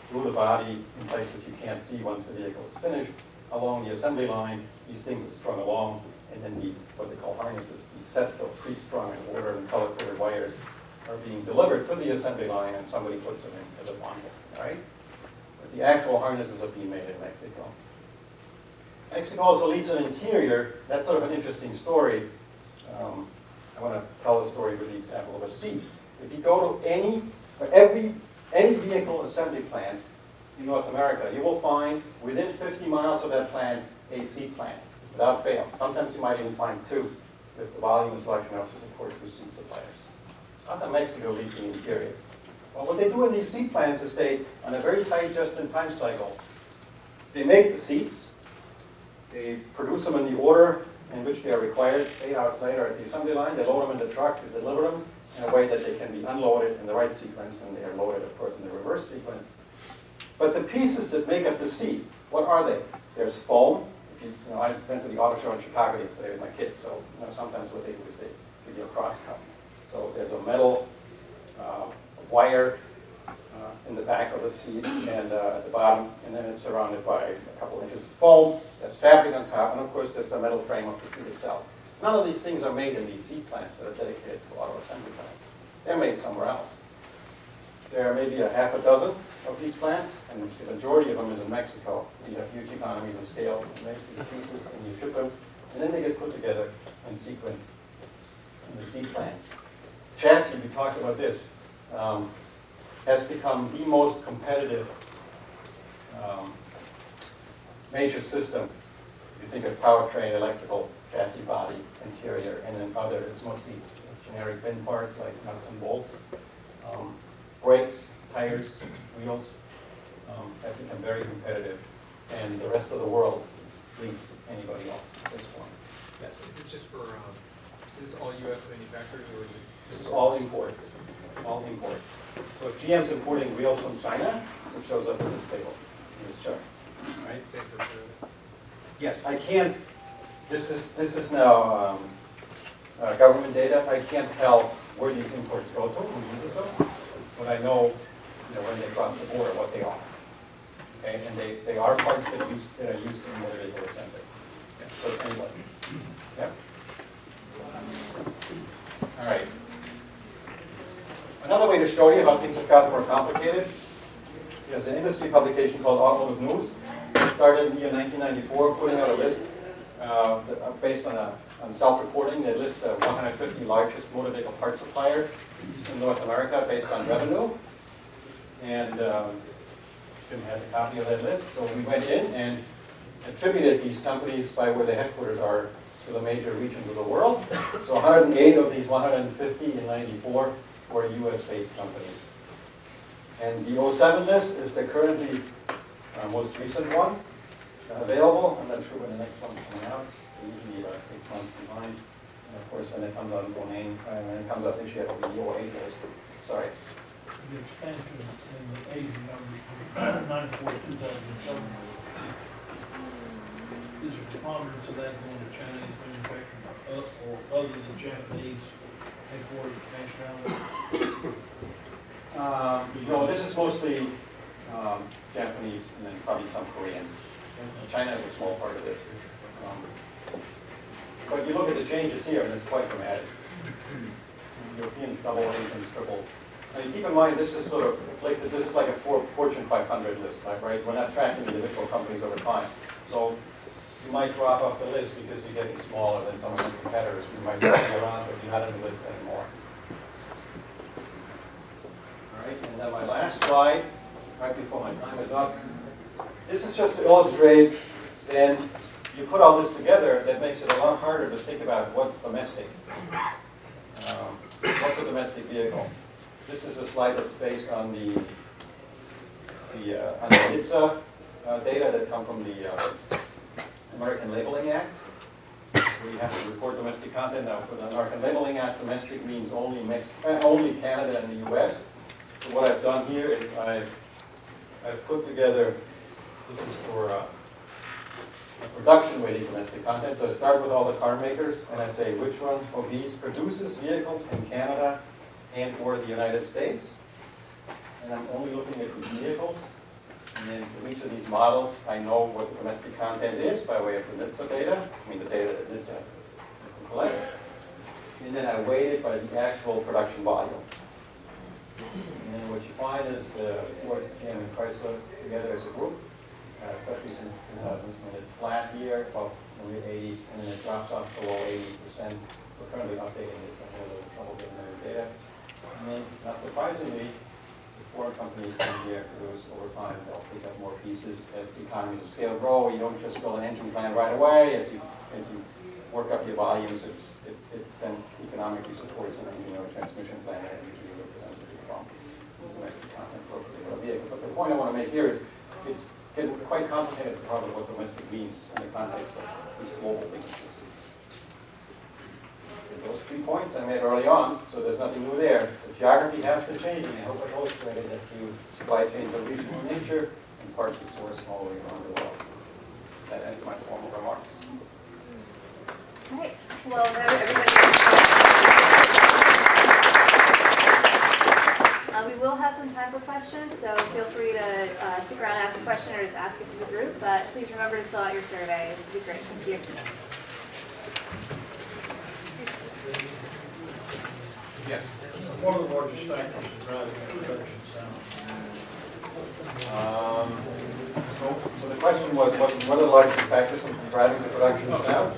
[SPEAKER 2] through the body in places you can't see once the vehicle is finished, along the assembly line, these things are strung along, and then these, what they call harnesses, these sets of pre-strung and ordered and color-coded wires are being delivered to the assembly line, and somebody puts them in as a bundle, right? But the actual harnesses are being made in Mexico. Mexico also leads an interior. That's sort of an interesting story. I want to tell the story with the example of a seat. If you go to any vehicle assembly plant in North America, you will find within 50 miles of that plant a seat plant, without fail. Sometimes you might even find 2, if the volume is large enough to support 2 seat suppliers. It's not that Mexico leads the interior. Well, what they do in these seat plants is they, on a very tight just-in-time cycle, they make the seats, they produce them in the order in which they are required. 8 hours later at the assembly line, they load them in the truck, they deliver them in a way that they can be unloaded in the right sequence, and they are loaded, of course, in the reverse sequence. But the pieces that make up the seat, what are they? There's foam. I went to the auto show in Chicago yesterday with my kids, so sometimes what they do is they give you a cross-cut. So there's a metal wire in the back of the seat and at the bottom, and then it's surrounded by a couple inches of foam. There's fabric on top, and of course there's the metal frame of the seat itself. None of these things are made in these seat plants that are dedicated to auto assembly plants. They're made somewhere else. There are maybe a half a dozen of these plants, and the majority of them is in Mexico. You have huge economies of scale. You make these pieces and you ship them, and then they get put together and sequenced in the seat plants. Chassis, we talked about this, has become the most competitive major system. If you think of powertrain, electrical, chassis, body, interior, and then other, it's mostly generic bin parts like nuts and bolts. Brakes, tires, wheels have become very competitive, and the rest of the world leads anybody else at this point. Yes?
[SPEAKER 5] Is this just for, is this all U.S. manufactured, or is it?
[SPEAKER 2] This is all imports. All imports. So if GM's importing wheels from China, it shows up in this table, in this chart. Right?
[SPEAKER 5] Same for Toyota?
[SPEAKER 2] Yes, I can't. This is now government data. I can't tell where these imports go to, who uses them, but I know, when they cross the border what they are. Okay, and they are parts that are used in motor vehicle assembly. Yeah. So it's anybody. Yep. All right. Another way to show you how things have gotten more complicated is an industry publication called Automotive News. It started in the year 1994, putting out a list based on self-reporting. They list the 150 largest motor vehicle part suppliers in North America based on revenue. And Jim has a copy of that list. So we went in and attributed these companies by where the headquarters are to the major regions of the world. So 108 of these 150 in 94 were US-based companies. And the 07 list is the currently most recent one available. I'm not sure when the next one's coming out. They're usually about 6 months behind. And of course, when it comes out in domain, when it comes out this year, it'll be the 08 list. Sorry.
[SPEAKER 6] The expansion in the Asian numbers from 94 to 2007. Is the preponderance of that going to Chinese manufacturing or other than Japanese headquartered nationality?
[SPEAKER 2] No, this is mostly Japanese and then probably some Koreans. China is a small part of this. But you look at the changes here, and it's quite dramatic. Europeans double, Asians triple. Now, keep in mind, this is sort of reflected. This is like a Fortune 500 list, right? We're not tracking individual companies over time. So you might drop off the list because you're getting smaller than some of your competitors. You might still be around, but you're not on the list anymore. All right, and then my last slide, right before my time is up. This is just to illustrate, then you put all this together, that makes it a lot harder to think about what's domestic. What's a domestic vehicle? This is a slide that's based on the NHTSA data that come from the American Labeling Act. we have to report domestic content. Now, for the American Labeling Act, domestic means only Canada and the US. So what I've done here is I've put together, this is for production weighting domestic content. So I start with all the car makers and I say which one of these produces vehicles in Canada and or the United States. And I'm only looking at these vehicles. And then for each of these models, I know what the domestic content is by way of the NHTSA data, the data that NHTSA has to collect. And then I weight it by the actual production volume. And then what you find is Ford, GM, and Chrysler together as a group, especially since 2000, when it's flat here, about the mid-80s, and then it drops off below 80%. We're currently updating this. I have a little trouble getting the data. And then, not surprisingly, the Ford companies in here produce over time. They'll pick up more pieces as the economies of scale grow. You don't just build an engine plant right away. As you work up your volumes, it then economically supports an transmission plant that usually represents a big bump in domestic content for a particular vehicle. But the point I want to make here is it's getting quite complicated to talk about what domestic means in the context of these global businesses. Those 3 points I made early on, so there's nothing new there. The geography has to change, and I hope I illustrated that the supply chains are regional in nature and parts are sourced all the way around the world. That ends my formal remarks.
[SPEAKER 1] All right. Well, everybody. We will have some time for questions, so feel free to stick around and ask a question or just ask it to the group. But please remember to fill out your survey. It would be great. Thank you.
[SPEAKER 2] Yes.
[SPEAKER 6] What are the largest factors in driving the production sound?
[SPEAKER 2] So the question was, what are the largest factors in driving the production sound?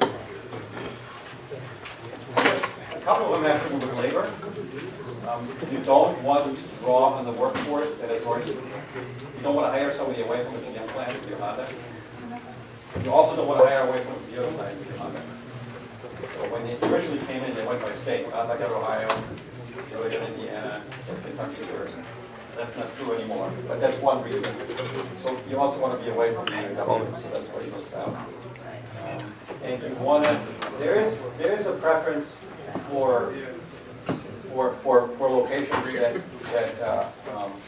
[SPEAKER 2] A couple of them have to do with labor. You don't want to draw on the workforce that is already, you don't want to hire somebody away from the GM plant if you're Honda. You also don't want to hire away from the Toyota plant if you're Honda. So when they originally came in, they went by state. Honda got Ohio, Toyota got Indiana, Kentucky first. That's not true anymore, but that's one reason. So you also want to be away from the home, so that's why you go south. And you want to, there is a preference for locations that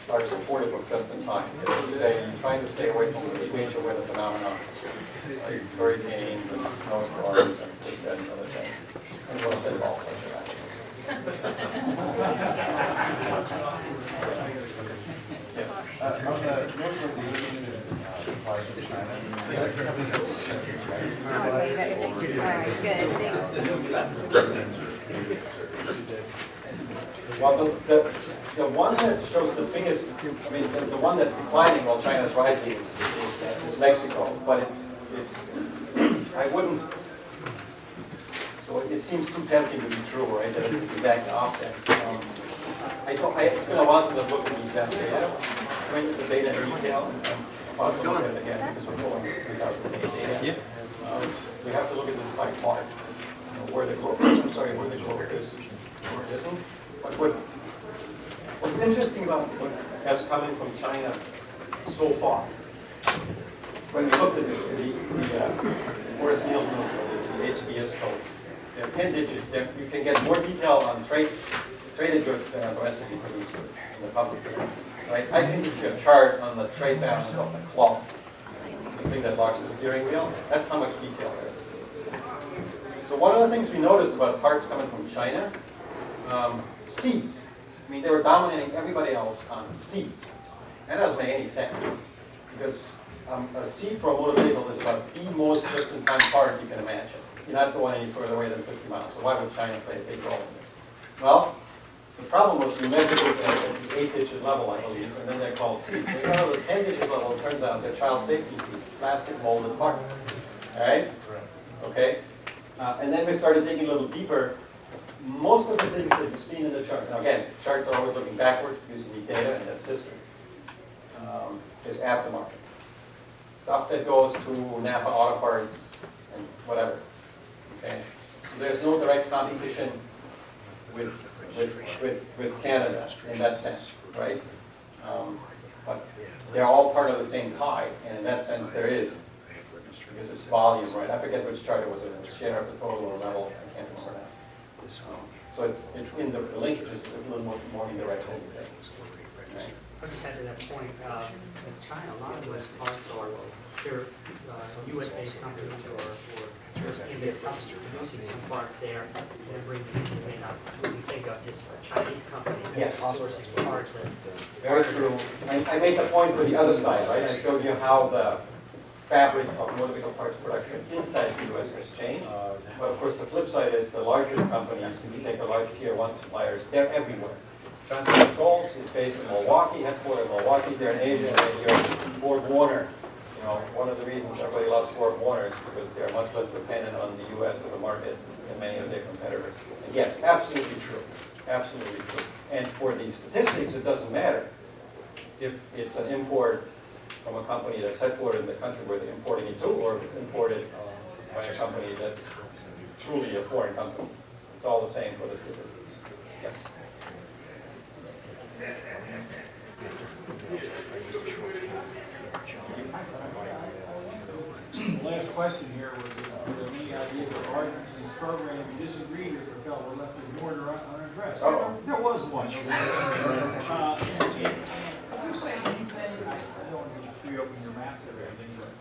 [SPEAKER 2] are supportive of just in time. You say you're trying to stay away from the major weather phenomena, like hurricanes and snowstorms and this, that, and other things. And what that all for that. Yes.
[SPEAKER 7] On the notes of the limited supplies from China,
[SPEAKER 2] Well, the one that shows the biggest, I mean, the one that's declining while China's rising is Mexico, but it's I wouldn't, so it seems too tempting to be true, right, that it would be back to offset. It's been a while since I've looked at these data. I mean, the data in detail. How's it going? Again, because we're pulling 2008 data. Yeah. We have to look at this by part. Where the growth is, where the growth is, where it isn't. But what's interesting about what has coming from China so far, when we looked at this, the Forest Nielsen knows the HBS codes, they're 10 digits. You can get more detail on traded goods than on domestically produced goods in the public domain. Right? I can give you a chart on the trade balance of the clock, the thing that locks the steering wheel. That's how much detail there is. So one of the things we noticed about parts coming from China, seats. I mean, they were dominating everybody else on seats. That doesn't make any sense. Because a seat for a motor vehicle is about the most just-in-time part you can imagine. You're not going any further away than 50 miles. So why would China play a big role in this? Well, the problem was we measured it at the 8-digit level, I believe, and then they're called seats. So the 10-digit level, it turns out they're child safety seats, plastic molded parts. All right? Okay? And then we started digging a little deeper. Most of the things that you've seen in the chart, now again, charts are always looking backwards using the data, and that's history, is aftermarket. Stuff that goes to Napa Auto Parts and whatever. Okay? So there's no direct competition with Canada in that sense, right? But they're all part of the same pie, and in that sense there is because it's volume, right? I forget which chart it was, it was share of the total or level, I can't remember now. So it's in the linkage is a little more indirect than you think. Right?
[SPEAKER 8] I just add to that point, in China, a lot of those parts are, they're US-based companies or European-based companies producing some parts there, and then bringing them in. You may not really think of just a Chinese company
[SPEAKER 2] Yes.
[SPEAKER 8] sourcing parts that.
[SPEAKER 2] Very true. I made the point for the other side, right? I showed you how the fabric of motor vehicle parts production inside the US has changed. But of course, the flip side is the largest companies, if you take the large tier 1 suppliers, they're everywhere. Johnson Controls is based in Milwaukee, headquartered in Milwaukee. They're in Asia, and then you're Ford Warner. You know, one of the reasons everybody loves Ford Warner is because they're much less dependent on the US as a market than many of their competitors. And yes, absolutely true. Absolutely true. And for the statistics, it doesn't matter if it's an import from a company that's headquartered in the country where they're importing it to, or if it's imported by a company that's truly a foreign company. It's all the same for the statistics. Yes.
[SPEAKER 6] The last question here was, any ideas or arguments in this program you disagreed with or felt were left with more unaddressed?
[SPEAKER 2] Uh-oh.
[SPEAKER 6] There was one. Did you say anything, I don't want to reopen your maps or anything, but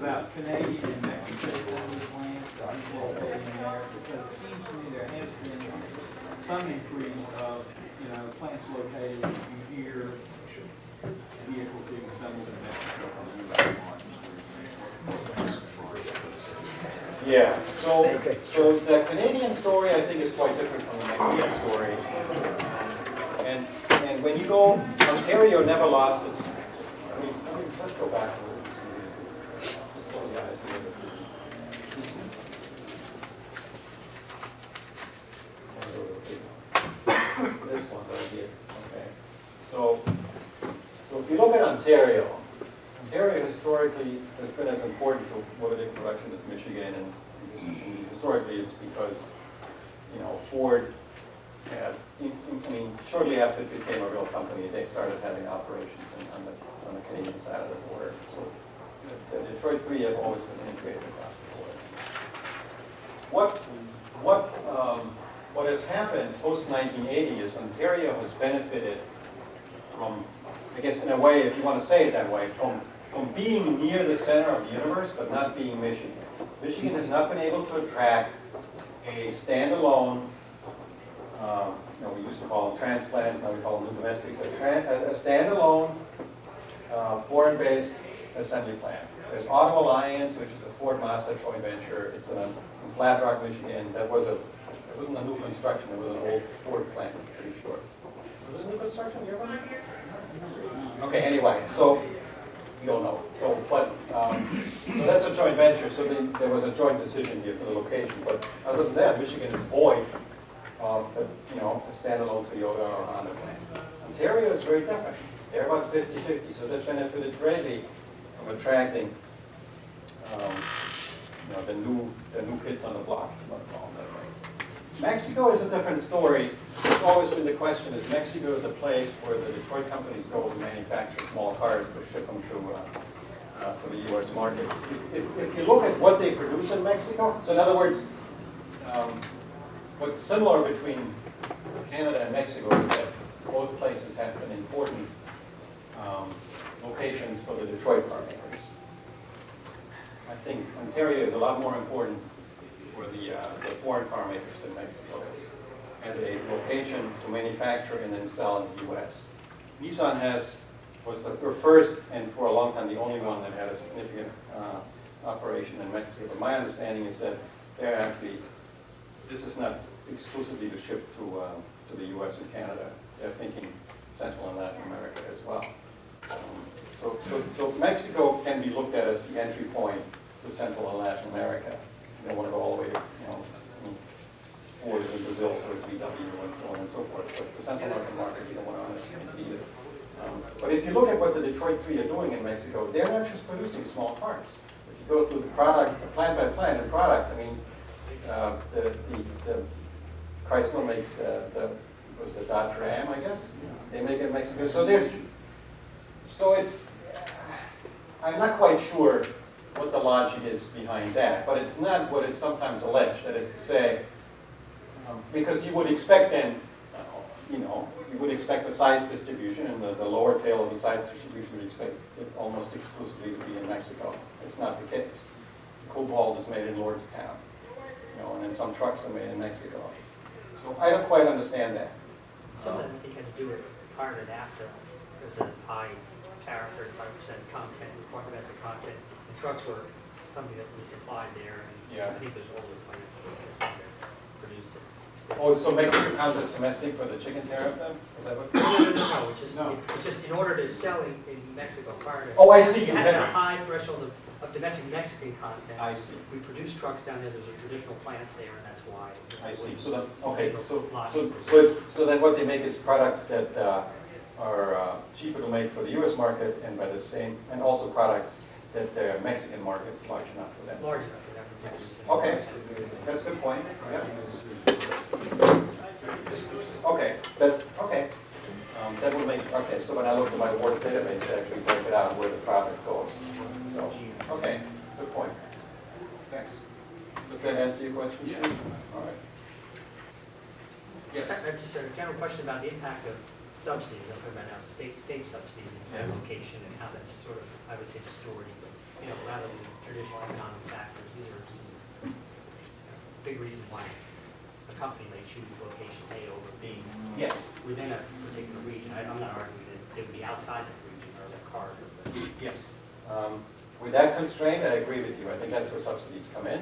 [SPEAKER 6] about Canadian and Mexican assembly plants, people in there, because it seems to me there has been some increase of, plants located, you hear vehicles being assembled in Mexico from the U.S. markets, for example.
[SPEAKER 2] Yeah, so the Canadian story I think is quite different from the Mexican story. And when you go, Ontario never lost its, let's go back to this. Just hold the eyes here. This one right here, okay. So if you look at Ontario historically has been as important to motor vehicle production as Michigan, and historically it's because, Ford had, shortly after it became a real company, they started having operations on the Canadian side of the border. So the Detroit Three have always been integrated across the border. What has happened post-1980 is Ontario has benefited from, I guess in a way, if you want to say it that way, from being near the center of the universe, but not being Michigan. Michigan has not been able to attract a standalone, we used to call them transplants, now we call them new domestics, a standalone foreign-based assembly plant. There's Auto Alliance, which is a Ford Mazda joint venture. It's in Flat Rock, Michigan. It wasn't a new construction, it was an old Ford plant, I'm pretty sure. Was it a new construction? You remember? Okay, anyway, so we don't know. So that's a joint venture. So there was a joint decision here for the location. But other than that, Michigan is void of a standalone Toyota or Honda plant. Ontario is very different. They're about 50-50. So they've benefited greatly from attracting the new kids on the block. if you want to call them that way. Mexico is a different story. It's always been the question, is Mexico the place where the Detroit companies go to manufacture small cars to ship them to the U.S. market? If you look at what they produce in Mexico, so in other words, what's similar between Canada and Mexico is that both places have been important locations for the Detroit car makers. I think Ontario is a lot more important for the foreign car makers than Mexico is, as a location to manufacture and then sell in the U.S. Nissan was the first and for a long time the only one that had a significant operation in Mexico. But my understanding is that this is not exclusively to ship to the U.S. and Canada. They're thinking Central and Latin America as well. So Mexico can be looked at as the entry point to Central and Latin America. You don't want to go all the way to, Ford is in Brazil, so is VW, and so on and so forth. But the Central American market, you don't want to underestimate either. But if you look at what the Detroit Three are doing in Mexico, they're not just producing small cars. If you go through the product, plant by plant, and product, the Chrysler makes the Dodge Ram, I guess. They make it in Mexico. So I'm not quite sure what the logic is behind that, but it's not what is sometimes alleged. That is to say, because you would expect then, you would expect the size distribution, and the lower tail of the size distribution would expect it almost exclusively to be in Mexico. It's not the case. Cobalt is made in Lordstown, and then some trucks are made in Mexico. So I don't quite understand that.
[SPEAKER 8] Some of them, I think, had to do with prior to NAFTA. There's a high tariff, 35% content, domestic content. The trucks were something that we supplied there, and
[SPEAKER 2] Yeah.
[SPEAKER 8] I think there's older plants that produced it.
[SPEAKER 2] Oh, so Mexico counts as domestic for the chicken tariff then? Is that what?
[SPEAKER 8] No,
[SPEAKER 7] No.
[SPEAKER 8] it's just in order to sell in Mexico prior to.
[SPEAKER 2] Oh, I see.
[SPEAKER 8] You had a high threshold of domestic Mexican content.
[SPEAKER 2] I see.
[SPEAKER 8] We produce trucks down there, there's a traditional plants there, and that's why.
[SPEAKER 2] I see. So then, okay, so then what they make is products that are cheaper to make for the U.S. market, and by the same, and also products that the Mexican market is large enough for them.
[SPEAKER 8] Large enough for them to
[SPEAKER 2] Yes.
[SPEAKER 8] produce.
[SPEAKER 2] Okay, that's a good point. Yeah. Okay, that's okay. That would make okay. So when I look at my awards database, I actually break it out where the product goes. So okay, good point. Thanks. Does that answer your question? Yeah. All right.
[SPEAKER 8] Yes, I have just a general question about the impact of subsidies. I'm talking about now state subsidies in
[SPEAKER 2] Yes.
[SPEAKER 8] location and how that's sort of, I would say, distorting. Rather than traditional economic factors, these are some big reasons why a company may choose location A over B
[SPEAKER 2] Yes.
[SPEAKER 8] within a particular region. I'm not arguing that they would be outside that region or that corridor, but
[SPEAKER 2] Yes. With that constraint, I agree with you. I think that's where subsidies come in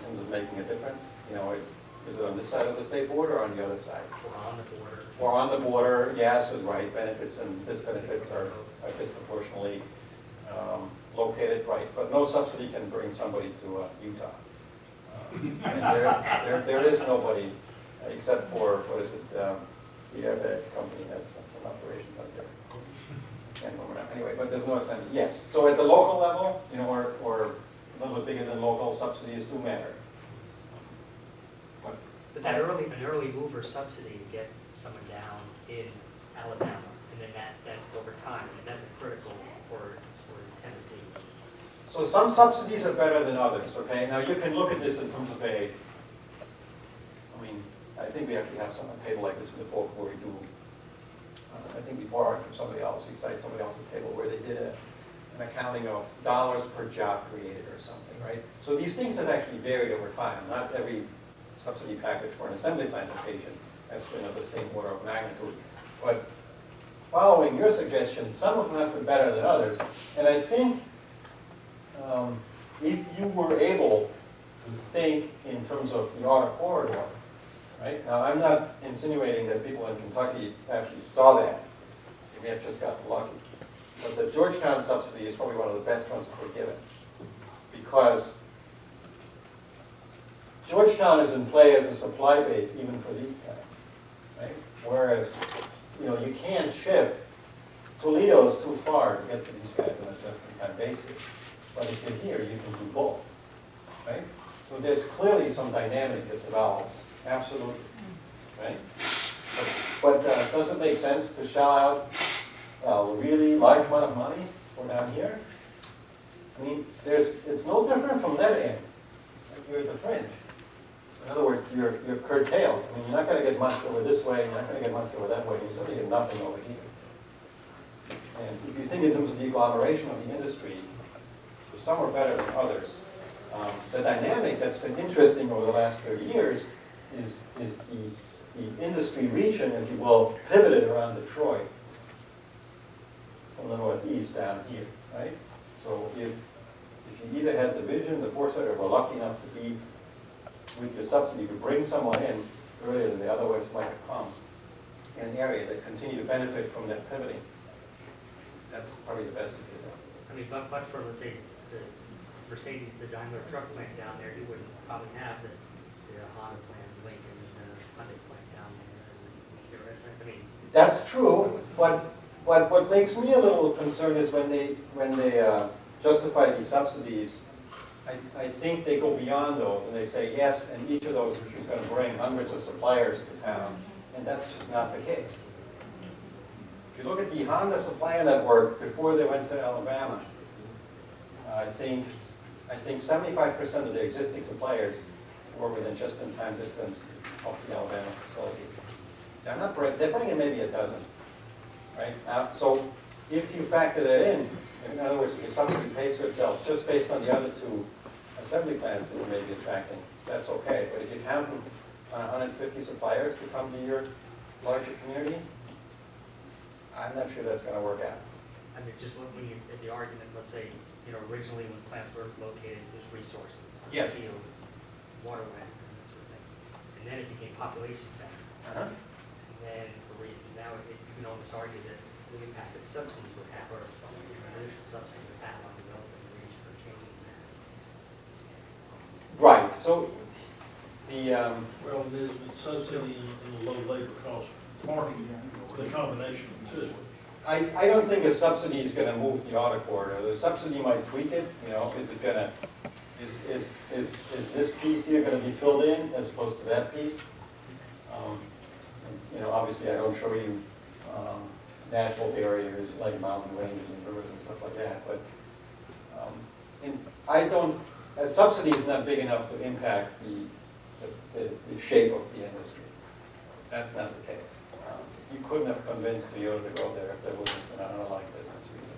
[SPEAKER 2] terms of making a difference. Is it on this side of the state border or on the other side?
[SPEAKER 8] or on the border.
[SPEAKER 2] Or on the border, yes, right, benefits and disbenefits are disproportionately located, right, but no subsidy can bring somebody to Utah. And there is nobody, except for, what is it, the airbag company has some operations out there. Can't remember now. Anyway, but there's no incentive, yes. So at the local level, or a little bit bigger than local, subsidies do matter.
[SPEAKER 8] But that an early mover subsidy to get someone down in Alabama, and then that over time, and that's critical for Tennessee.
[SPEAKER 2] So some subsidies are better than others, okay? Now you can look at this in terms of I think we actually have some a table like this in the book where we do, I think we borrowed from somebody else, we cite somebody else's table where they did an accounting of dollars per job created or something, right? So these things have actually varied over time. Not every subsidy package for an assembly plant location has been of the same order of magnitude. But following your suggestion, some of them have been better than others. And I think if you were able to think in terms of the outer corridor, right? Now, I'm not insinuating that people in Kentucky actually saw that. They may have just gotten lucky. But the Georgetown subsidy is probably one of the best ones that were given. Because Georgetown is in play as a supply base even for these tanks, right? Whereas, you can't ship. Toledo's too far to get to these guys on a just-in-time basis. But if you're here, you can do both, right? So there's clearly some dynamic that develops, absolutely, right? But does it make sense to shell out a really large amount of money for down here? It's no different from that end. You're at the fringe. In other words, you're curtailed. You're not going to get much over this way, you're not going to get much over that way, you certainly get nothing over here. And if you think in terms of the agglomeration of the industry, so some are better than others. The dynamic that's been interesting over the last 30 years is the industry region, if you will, pivoted around Detroit from the northeast down here, right? So if you either had the vision, the foresight, or were lucky enough to be with your subsidy to bring someone in earlier than they otherwise might have come in an area that continue to benefit from that pivoting, that's probably the best you could do.
[SPEAKER 8] But for, let's say, the Mercedes, the Daimler truck plant down there, you wouldn't probably have the Honda plant, Lincoln, the Hyundai plant down there.
[SPEAKER 2] That's true, but what makes me a little concerned is when they justify these subsidies, I think they go beyond those and they say, yes, and each of those is going to bring hundreds of suppliers to town, and that's just not the case. If you look at the Honda supply network before they went to Alabama, I think I think 75% of the existing suppliers were within just-in-time distance of the Alabama facility. They're not, they're putting in maybe a dozen, right? So if you factor that in other words, if your subsidy pays for itself just based on the other two assembly plants that you may be attracting, that's okay. But if you count on 150 suppliers to come to your larger community, I'm not sure that's going to work out.
[SPEAKER 8] I mean, just look when you, at the argument, let's say, you know, originally when plants were located, there's resources.
[SPEAKER 2] Yes.
[SPEAKER 8] Steel, waterway, and that sort of thing. And then it became population center.
[SPEAKER 2] Uh-huh.
[SPEAKER 8] And then for reasons, now you can almost argue that the impact that subsidies would have, or initial subsidy would have on developing the region or changing that.
[SPEAKER 2] Right. So the
[SPEAKER 9] Well, there's been subsidy and the low labor cost market, the combination of the two.
[SPEAKER 2] I don't think a subsidy is going to move the auto corridor. The subsidy might tweak it. You know, is it going to is this piece here going to be filled in as opposed to that piece? You know, obviously I don't show you natural barriers like mountain ranges and rivers and stuff like that, but and I don't. A subsidy is not big enough to impact the shape of the industry. That's not the case. You couldn't have convinced Toyota to go there if there wasn't an underlying business reason.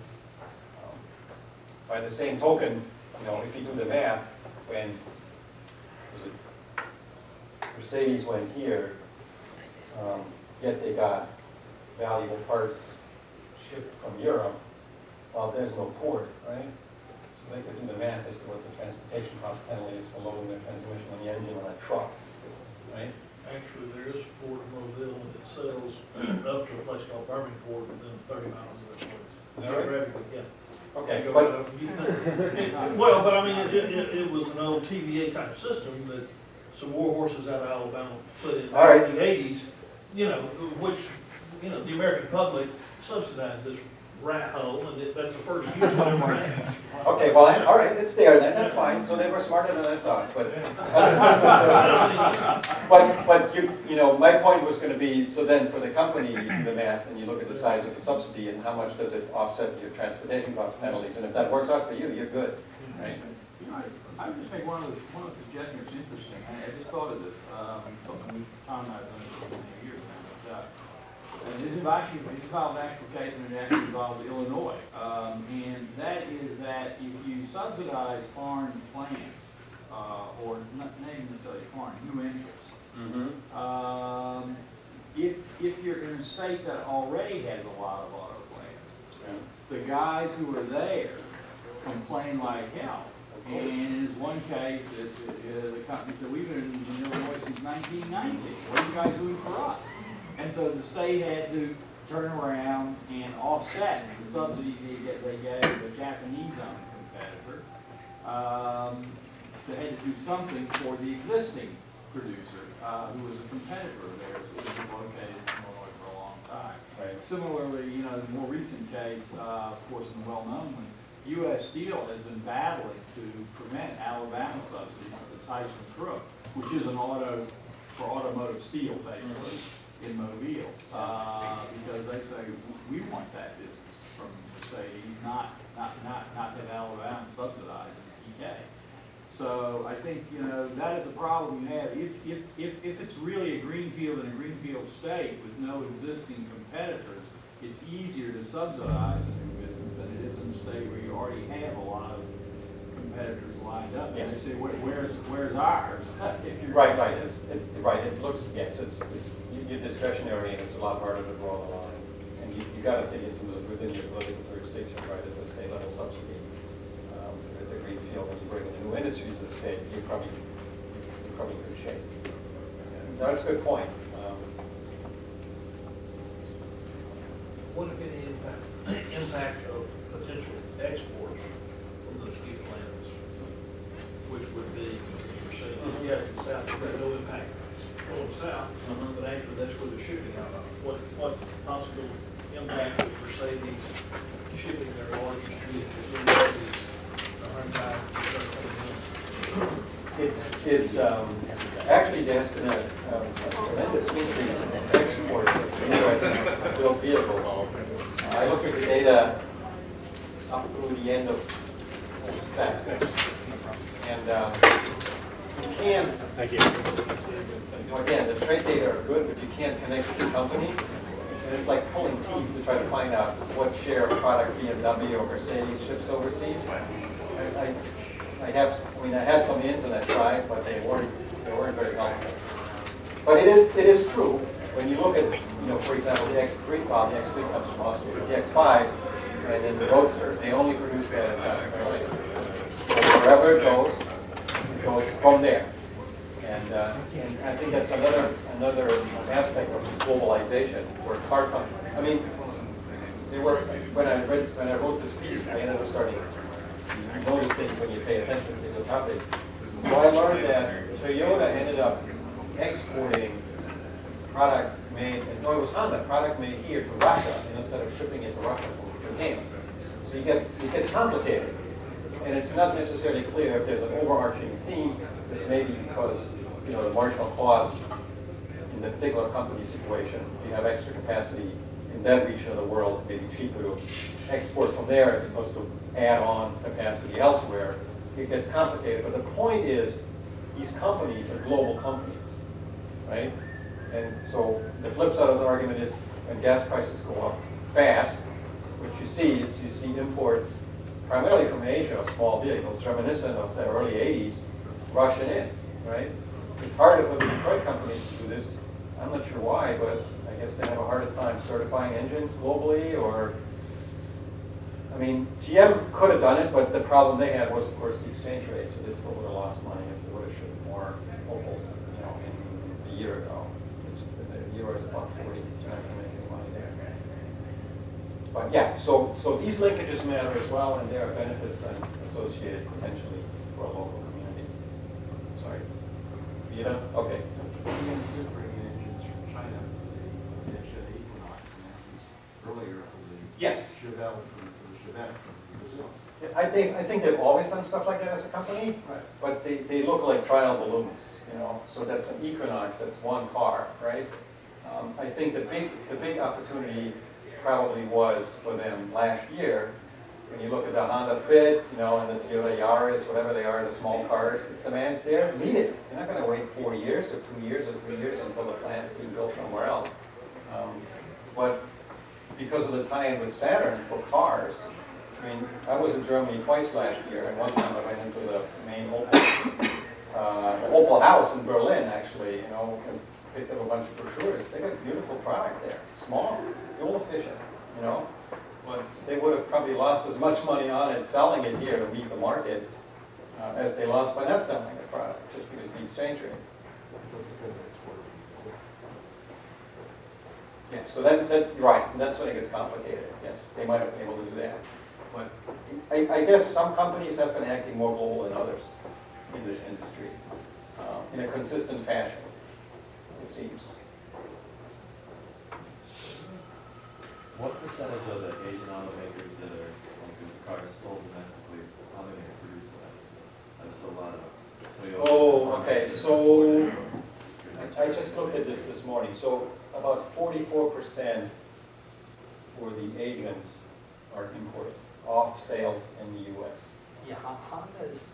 [SPEAKER 2] By the same token, you know, if you do the math, when was it Mercedes went here, yet they got valuable parts shipped from Europe, well, there's no port, right? So they could do the math as to what the transportation cost penalty is for loading their transmission on the engine on a truck, right?
[SPEAKER 9] Actually, there is a port in Mobile that sells up to a place called Birmingham within 30 miles of that place.
[SPEAKER 2] Is that right?
[SPEAKER 9] Geographically, yeah.
[SPEAKER 2] Okay,
[SPEAKER 9] Go
[SPEAKER 2] but
[SPEAKER 9] right up. Well, but I mean, it was an old TVA type system that some war horses out of Alabama put in
[SPEAKER 2] All right.
[SPEAKER 9] the 80s, you know, which, you know, the American public subsidized this rat hole, and that's the first use of it.
[SPEAKER 2] okay, well, all right, it's there then. That's fine. So they were smarter than I thought. But you know, my point was going to be, so then for the company, you do the math and you look at the size of the subsidy and how much does it offset your transportation cost penalties, and if that works out for you, you're good, right?
[SPEAKER 6] You know, I would just make one of the suggestions that's interesting. I just thought of this. Tom and I have done this for many years now. And this involves an actual case, and it actually involves Illinois. And that is that if you subsidize foreign plants, or not necessarily foreign, new entrants, if you're in a state that already has a lot of auto plants, the guys who are there complain like hell. And in this one case, the company said, we've been in Illinois since 1990. What are you guys doing for us? And so the state had to turn around and offset the subsidy they gave the Japanese-owned competitor. They had to do something for the existing producer, who was a competitor of theirs, who was located in Illinois for a long time.
[SPEAKER 2] Right.
[SPEAKER 6] Similarly, you know, the more recent case, of course, in the well-known one, U.S. Steel has been battling to prevent Alabama subsidies for the Tyson Crook, which is an for automotive steel, basically, in Mobile, because they say we want that business from Mercedes, not have Alabama subsidize EK. So I think, you know, that is a problem you have. If it's really a greenfield in a greenfield state with no existing competitors, it's easier to subsidize a new business than it is in a state where you already have a lot of competitors lined up.
[SPEAKER 2] Yes.
[SPEAKER 6] And they say, where's ours?
[SPEAKER 2] Right. It's right. It looks, yes, it's you're discretionary, and it's a lot harder to draw the line. And you got to think in terms of within your political jurisdiction, right? As a state level subsidy, if it's a green field, when you bring in a new industry to the state, you're probably in good shape. And that's a good point.
[SPEAKER 9] What if any impact of potential exports from those steel plants, which would be, you're saying, yes, in the south, you've got no impact going south, but actually that's where they're shipping out of. What possible impact of Mercedes shipping their largest vehicles in
[SPEAKER 2] It's actually there's been a tremendous increase in exports of U.S. built vehicles. I look at the data up through the end of 06. And you can't,
[SPEAKER 4] Thank you.
[SPEAKER 2] again, the trade data are good, but you can't connect the two companies. And it's like pulling teeth to try to find out what share of product BMW or Mercedes ships overseas. I had some ins and I tried, but they weren't very helpful. But it is true when you look at, for example, the X3. Well, the X3 comes from Austria. The X5 and then the Roadster, they only produce that in South Carolina. So wherever it goes from there. And I think that's another aspect of this globalization, where car companies. When I wrote this piece, I ended up starting to notice things when you pay attention to the topic. So I learned that Toyota ended up exporting product made, no, it was Honda, product made here to Russia instead of shipping it to Russia from Japan. So it gets complicated. And it's not necessarily clear if there's an overarching theme. This may be because, the marginal cost in the particular company situation, if you have extra capacity in that region of the world, it may be cheaper to export from there as opposed to add on capacity elsewhere. It gets complicated. But the point is, these companies are global companies, right? And so the flip side of the argument is when gas prices go up fast, what you see is imports primarily from Asia of small vehicles, reminiscent of the early 80s, rushing in, right? It's harder for the Detroit companies to do this. I'm not sure why, but I guess they have a harder time certifying engines globally, or, GM could have done it, but the problem they had was, of course, the exchange rate, so they still would have lost money if they would have shipped more Opals, in a year ago. The euro is about 40, you're not going to make any money there. But yeah, so these linkages matter as well, and there are benefits then associated potentially for a local community. Sorry. You done? Okay.
[SPEAKER 7] GM did bring in engines from China. They actually had Equinox and engines earlier for the
[SPEAKER 2] Yes.
[SPEAKER 7] Chevelle from Brazil.
[SPEAKER 2] I think they've always done stuff like that as a company,
[SPEAKER 7] Right.
[SPEAKER 2] but they look like trial balloons, So that's an Equinox, that's one car, right? I think the big opportunity probably was for them last year. When you look at the Honda Fit, and the Toyota Yaris, whatever they are, the small cars, if demand's there, meet it. You're not going to wait 4 years or 2 years or 3 years until the plant's being built somewhere else. But because of the tie-in with Saturn for cars, I was in Germany twice last year, and one time I went into the main Opel house in Berlin, actually, and picked up a bunch of brochures. They got a beautiful product there, small, fuel efficient, But they would have probably lost as much money on it selling it here to meet the market as they lost by not selling the product, just because of the exchange rate. Yeah, so right, and that's when it gets complicated. Yes, they might have been able to do that. But I guess some companies have been acting more global than others in this industry, in a consistent fashion, it seems.
[SPEAKER 10] What percentage of the Asian automakers that are cars sold domestically, how many are produced domestically? There's still a lot of Toyota.
[SPEAKER 2] Oh, okay, so I just looked at this morning. So about 44% for the Asians are imported, off sales in the U.S.
[SPEAKER 8] Yeah, Honda's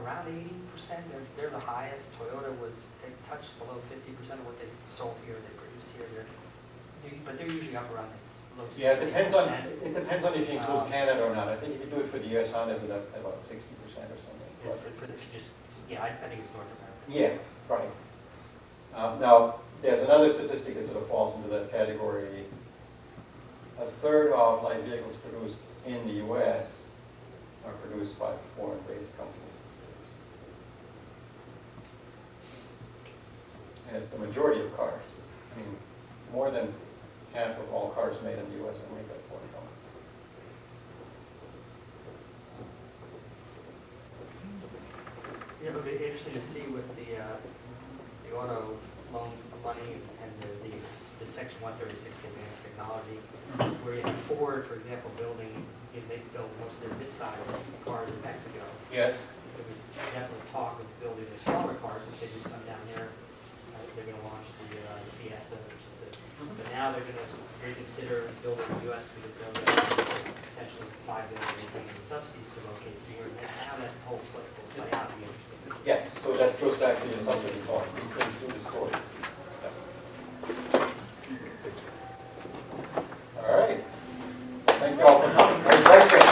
[SPEAKER 8] around 80%, they're the highest. Toyota they touched below 50% of what they sold here, they produced here. But they're usually up around low 60%.
[SPEAKER 2] Yeah, it depends on if you include Canada or not. I think if you do it for the U.S., Honda's at about 60% or something.
[SPEAKER 8] I think it's North America.
[SPEAKER 2] Yeah, right. Now, there's another statistic that sort of falls into that category. A third of light vehicles produced in the U.S. are produced by foreign-based companies. And it's the majority of cars. More than half of all cars made in the U.S. are made by foreign companies.
[SPEAKER 8] Yeah, it'll be interesting to see with the auto loan money and the Section 136 advanced technology, where you have Ford, for example, they build most of their mid-size cars in Mexico.
[SPEAKER 2] Yes.
[SPEAKER 8] There was definitely talk of building the smaller cars, which they do some down there. They're going to launch the Fiesta, which is but now now they're gonna reconsider building in the US because they'll get potentially $5 million in subsidies to locate here. And how that whole flip will play out will be interesting.
[SPEAKER 2] Yes, so that goes back to your subsidy part. These things do distort. Yes. All right. Thank you all for coming. Great session.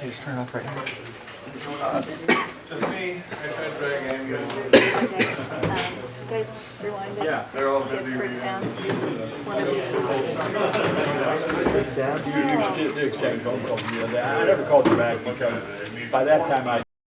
[SPEAKER 5] Just turn it off right now.
[SPEAKER 9] Just me, I tried to drag Amy.
[SPEAKER 11] You guys rewind it.
[SPEAKER 9] Yeah, they're all busy.
[SPEAKER 11] Breakdown.
[SPEAKER 12] You exchange phone calls the other day. I never called you back because by that time I